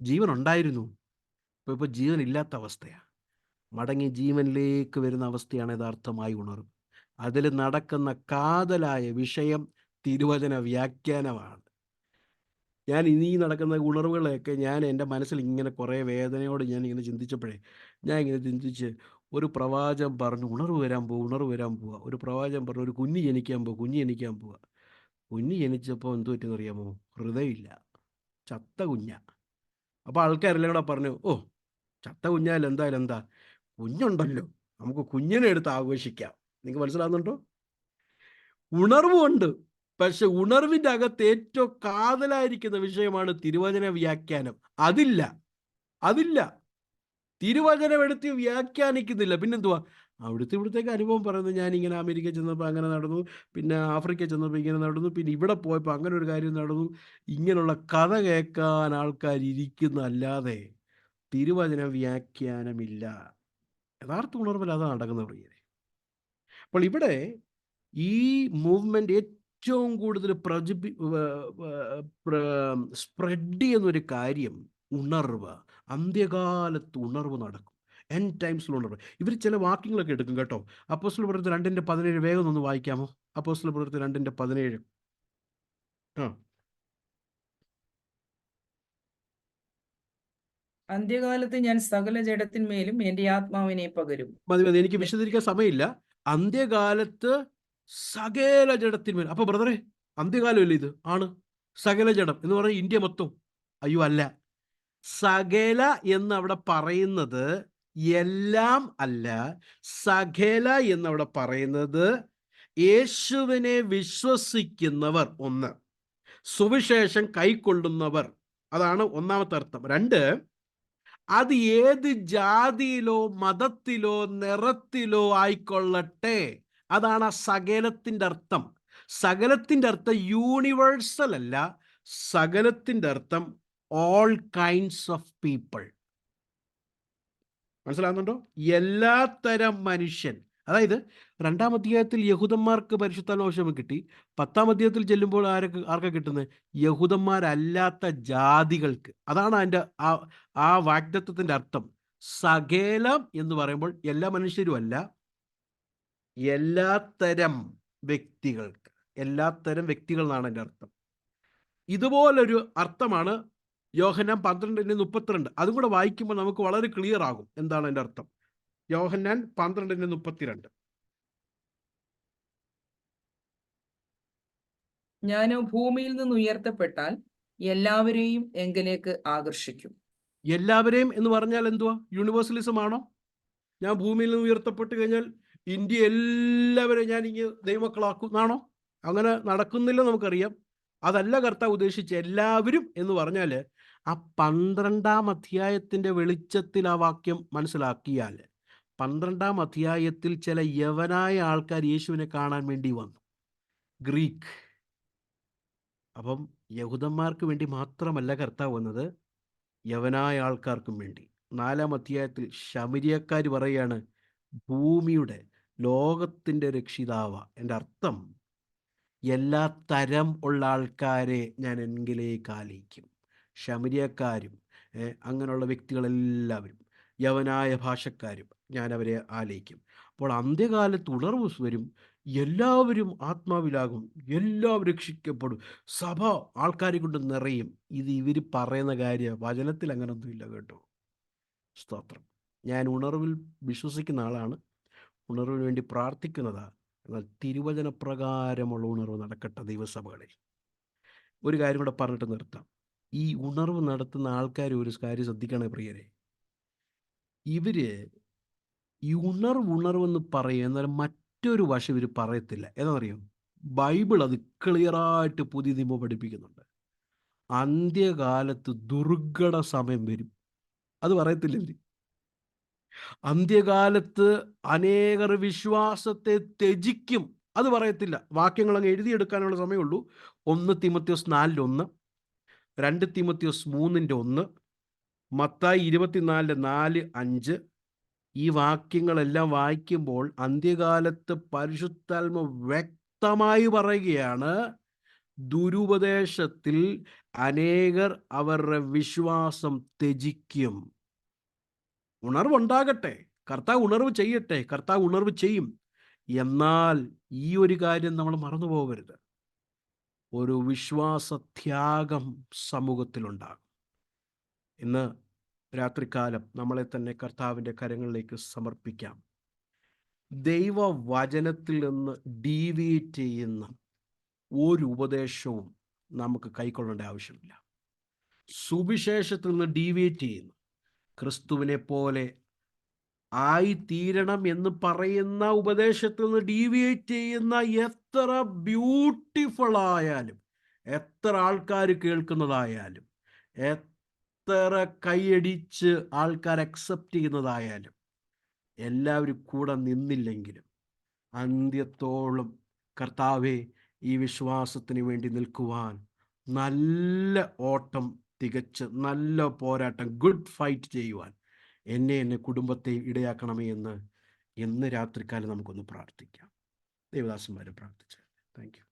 ജീവൻ ഉണ്ടായിരുന്നു, ഇപ്പോൾ ജീവൻ ഇല്ലാത്ത അവസ്ഥയാണ്. മടങ്ങി ജീവനിലേക്ക് വരുന്ന അവസ്ഥയാണ് യഥാർത്ഥമായി ഉണർവ്. അതിൽ നടക്കുന്ന കാതലായ വിഷയം തിരുവചന വ്യാഖ്യാനമാണ്. ഞാൻ ഇനി നടക്കുന്ന ഉണർവുകളെയൊക്കെ ഞാൻ എൻ്റെ മനസ്സിൽ ഇങ്ങനെ കുറേ വേദനയോട് ഞാൻ ഇങ്ങനെ ചിന്തിച്ചപ്പോഴേ ഞാൻ ഇങ്ങനെ ചിന്തിച്ച്, ഒരു പ്രവാചകൻ പറഞ്ഞു ഉണർവ് വരാൻ പോവുക. ഒരു പ്രവാചകൻ പറഞ്ഞു ഒരു കുഞ്ഞ് ജനിക്കാൻ പോവുക. കുഞ്ഞ് ജനിച്ചപ്പോൾ എന്തു പറ്റുമെന്ന് അറിയാമോ? ഹൃദയമില്ല, ചത്ത കുഞ്ഞ. അപ്പോൾ ആൾക്കാരെല്ലാം കൂടെ പറഞ്ഞു, ഓ ചത്ത കുഞ്ഞാൽ എന്താ, കുഞ്ഞുണ്ടല്ലോ, നമുക്ക് കുഞ്ഞിനെ എടുത്ത് ആഘോഷിക്കാം. നിങ്ങൾക്ക് മനസ്സിലാകുന്നുണ്ടോ? ഉണർവുണ്ട്, പക്ഷെ ഉണർവിൻ്റെ അകത്ത് ഏറ്റവും കാതലായിരിക്കുന്ന വിഷയമാണ് തിരുവചന വ്യാഖ്യാനം. അതില്ല. തിരുവചനം എടുത്ത് വ്യാഖ്യാനിക്കുന്നില്ല. പിന്നെന്തുവാ? ഇവിടത്തേക്ക് അനുഭവം പറയുന്നത്, ഞാനിങ്ങനെ അമേരിക്ക ചെന്നപ്പോൾ അങ്ങനെ നടന്നു, പിന്നെ ആഫ്രിക്ക ചെന്നപ്പോൾ ഇങ്ങനെ നടന്നു, പിന്നെ ഇവിടെ പോയപ്പോൾ അങ്ങനെ ഒരു കാര്യം നടന്നു. ഇങ്ങനെയുള്ള കഥ കേൾക്കാൻ ആൾക്കാർ ഇരിക്കുന്നല്ലാതെ തിരുവചന വ്യാഖ്യാനമില്ല. യഥാർത്ഥ ഉണർവിൽ അതാണ് നടക്കുന്നത്. അപ്പോൾ ഇവിടെ ഈ മൂവ്മെൻ്റ് ഏറ്റവും കൂടുതൽ സ്പ്രെഡ് ചെയ്യുന്നൊരു കാര്യം ഉണർവ്. അന്ത്യകാലത്ത് ഉണർവ് നടക്കും, എൻഡ് ടൈംസിൽ ഉണർവ്. ഇവർ ചില വാക്യങ്ങളൊക്കെ എടുക്കും കേട്ടോ. അപ്പോസ്തല പ്രവൃത്തി 2:17 വേഗം ഒന്ന് വായിക്കാമോ? അപ്പോസ്തല പ്രവൃത്തി 2:17. അന്ത്യകാലത്ത് ഞാൻ സകല ജഡത്തിന്മേലും എന്റെ ആത്മാവിനെ പകരും. മതി മതി, എനിക്ക് വിശദീകരിക്കാൻ സമയമില്ല. അന്ത്യകാലത്ത് സകല ജഡത്തിന്മേൽ. അപ്പൊ ബ്രദറെ, അന്ത്യകാലമല്ലേ ഇത്? ആണ്. സകല ജഡം എന്ന് പറഞ്ഞാൽ ഇന്ത്യ മൊത്തം? അയ്യോ അല്ല. സകല എന്ന് അവിടെ പറയുന്നത് എല്ലാം അല്ല. സകല എന്നവിടെ പറയുന്നത് യേശുവിനെ വിശ്വസിക്കുന്നവർ, ഒന്ന്. സുവിശേഷം കൈക്കൊള്ളുന്നവർ, അതാണ് ഒന്നാമത്തെ അർത്ഥം. രണ്ട്, അത് ഏത് ജാതിയിലോ മതത്തിലോ നിറത്തിലോ ആയിക്കൊള്ളട്ടെ, അതാണ് ആ സകലത്തിൻ്റെ അർത്ഥം. സകലത്തിൻ്റെ അർത്ഥം യൂണിവേഴ്സൽ അല്ല, സകലത്തിൻ്റെ അർത്ഥം ഓൾ കൈൻഡ്സ് ഓഫ് പീപ്പിൾ. മനസ്സിലാകുന്നുണ്ടോ? എല്ലാ തരം മനുഷ്യൻ. അതായത് 2-ാം അധ്യായത്തിൽ യഹൂദന്മാർക്ക് പരിശുദ്ധാത്മാഭിഷേകം കിട്ടി. 10-ാം അധ്യായത്തിൽ ചെല്ലുമ്പോൾ ആർക്കാ കിട്ടുന്നത്? യഹൂദന്മാരല്ലാത്ത ജാതികൾക്ക്. അതാണ് അതിൻ്റെ ആ വാഗ്ദത്തത്തിൻ്റെ അർത്ഥം. സകലം എന്ന് പറയുമ്പോൾ എല്ലാ മനുഷ്യരും അല്ല, എല്ലാത്തരം വ്യക്തികൾക്ക്. എല്ലാത്തരം വ്യക്തികൾ എന്നാണ് എൻ്റെ അർത്ഥം. ഇതുപോലൊരു അർത്ഥമാണ് യോഹന്നാൻ 12:32. അതും കൂടെ വായിക്കുമ്പോൾ നമുക്ക് വളരെ ക്ലിയർ ആകും എന്താണ് എൻ്റെ അർത്ഥം. യോഹന്നാൻ 12:32. ഞാനോ ഭൂമിയിൽ നിന്ന് ഉയർത്തപ്പെട്ടാൽ എല്ലാവരെയും എങ്കിലേക്ക് ആകർഷിക്കും. എല്ലാവരെയും എന്ന് പറഞ്ഞാൽ എന്തുവാ? യൂണിവേഴ്സലിസം ആണോ? ഞാൻ ഭൂമിയിൽ നിന്ന് ഉയർത്തപ്പെട്ട് കഴിഞ്ഞാൽ ഇന്ത്യ എല്ലാവരെയും ഞാൻ ഇങ്ങനെ ദൈവമക്കളാക്കും എന്നാണോ? അങ്ങനെ നടക്കുന്നില്ല, നമുക്കറിയാം. അതല്ല കർത്താവ് ഉദ്ദേശിച്ച എല്ലാവരും എന്ന് പറഞ്ഞാൽ ആ 12-ാം അധ്യായത്തിൻ്റെ വെളിച്ചത്തിൽ ആ വാക്യം മനസ്സിലാക്കിയാൽ, 12-ാം അധ്യായത്തിൽ ചില യവനായ ആൾക്കാർ യേശുവിനെ കാണാൻ വേണ്ടി വന്നു, ഗ്രീക്ക്. അപ്പം യഹൂദന്മാർക്ക് വേണ്ടി മാത്രമല്ല കർത്താവ് വന്നത്, യവനായ ആൾക്കാർക്കും വേണ്ടി. 4-ാം അധ്യായത്തിൽ ശമരിയക്കാർ പറയുകയാണ് ഭൂമിയുടെ, ലോകത്തിൻ്റെ രക്ഷിതാവ. എൻ്റെ അർത്ഥം എല്ലാ തരം ഉള്ള ആൾക്കാരെ ഞാൻ എങ്കിലേക്ക് ആലയിക്കും. ശമരിയക്കാരും അങ്ങനെയുള്ള വ്യക്തികളെല്ലാവരും, യവനായ ഭാഷക്കാരും ഞാൻ അവരെ ആലയിക്കും. അപ്പോൾ അന്ത്യകാലത്ത് ഉണർവ് വരും, എല്ലാവരും ആത്മാവിലാകും, എല്ലാവരും രക്ഷിക്കപ്പെടും, സഭ ആൾക്കാരെ കൊണ്ട് നിറയും. ഇത് ഇവർ പറയുന്ന കാര്യം, വചനത്തിൽ അങ്ങനൊന്നുമില്ല കേട്ടോ. സ്തോത്രം. ഞാൻ ഉണർവിൽ വിശ്വസിക്കുന്ന ആളാണ്, ഉണർവിന് വേണ്ടി പ്രാർത്ഥിക്കുന്നതാണ്. എന്നാൽ തിരുവചനപ്രകാരമുള്ള ഉണർവ് നടക്കട്ടെ ദൈവസഭകളിൽ. ഒരു കാര്യം കൂടെ പറഞ്ഞിട്ട് നിർത്താം. ഈ ഉണർവ് നടത്തുന്ന ആൾക്കാർ ഒരു കാര്യം ശ്രദ്ധിക്കണേ പ്രിയരെ. ഇവര് ഈ ഉണർവെന്ന് പറയും, എന്നാൽ മറ്റൊരു ഭാഷ ഇവർ പറയത്തില്ല. ഏതാണെന്നറിയോ? ബൈബിൾ അത് ക്ലിയറായിട്ട് പുതിയ നിയമം പഠിപ്പിക്കുന്നുണ്ട്. അന്ത്യകാലത്ത് ദുർഘട സമയം വരും, അത് പറയത്തില്ല ഇവർ. അന്ത്യകാലത്ത് അനേകർ വിശ്വാസത്തെ ത്യജിക്കും, അത് പറയത്തില്ല. വാക്യങ്ങൾ അങ്ങ് എഴുതിയെടുക്കാനുള്ള സമയമുള്ളൂ. 1 തീമോഥെയോസ് 4:1, 2 തീമോഥെയോസ് 3:1, മത്തായി 24:4-5. ഈ വാക്യങ്ങളെല്ലാം വായിക്കുമ്പോൾ അന്ത്യകാലത്ത് പരിശുദ്ധാത്മ വ്യക്തമായി പറയുകയാണ്, ദുരുപദേശത്തിൽ അനേകർ അവരുടെ വിശ്വാസം ത്യജിക്കും. ഉണർവുണ്ടാകട്ടെ, കർത്താവ് ഉണർവ് ചെയ്യട്ടെ, കർത്താവ് ഉണർവ് ചെയ്യും. എന്നാൽ ഈ ഒരു കാര്യം നമ്മൾ മറന്നു പോകരുത്, ഒരു വിശ്വാസത്യാഗം സമൂഹത്തിലുണ്ടാകും. ഇന്ന് രാത്രികാലം നമ്മളെ തന്നെ കർത്താവിൻ്റെ കരങ്ങളിലേക്ക് സമർപ്പിക്കാം. ദൈവവചനത്തിൽ നിന്ന് ഡീവിയേറ്റ് ചെയ്യുന്ന ഒരു ഉപദേശവും നമുക്ക് കൈക്കൊള്ളേണ്ട ആവശ്യമില്ല. സുവിശേഷത്തിൽ നിന്ന് ഡീവിയേറ്റ് ചെയ്യുന്നു, ക്രിസ്തുവിനെ പോലെ ആയിത്തീരണം എന്ന് പറയുന്ന ഉപദേശത്തിൽ നിന്ന് ഡീവിയേറ്റ് ചെയ്യുന്ന എത്ര ബ്യൂട്ടിഫുൾ ആയാലും, എത്ര ആൾക്കാർ കേൾക്കുന്നതായാലും, എത്ര കൈയടിച്ച് ആൾക്കാർ അക്സെപ്റ്റ് ചെയ്യുന്നതായാലും, എല്ലാവരും കൂടെ നിന്നില്ലെങ്കിലും അന്ത്യത്തോളം കർത്താവേ ഈ വിശ്വാസത്തിന് വേണ്ടി നിൽക്കുവാൻ നല്ല ഓട്ടം തികച്ച്, നല്ല പോരാട്ടം, ഗുഡ് ഫൈറ്റ് ചെയ്യുവാൻ എന്നെ കുടുംബത്തെ ഇടയാക്കണമേ എന്ന് രാത്രികാലം നമുക്കൊന്ന് പ്രാർത്ഥിക്കാം. ദേവദാസന്മാരെ പ്രാർത്ഥിച്ചു. Thank you.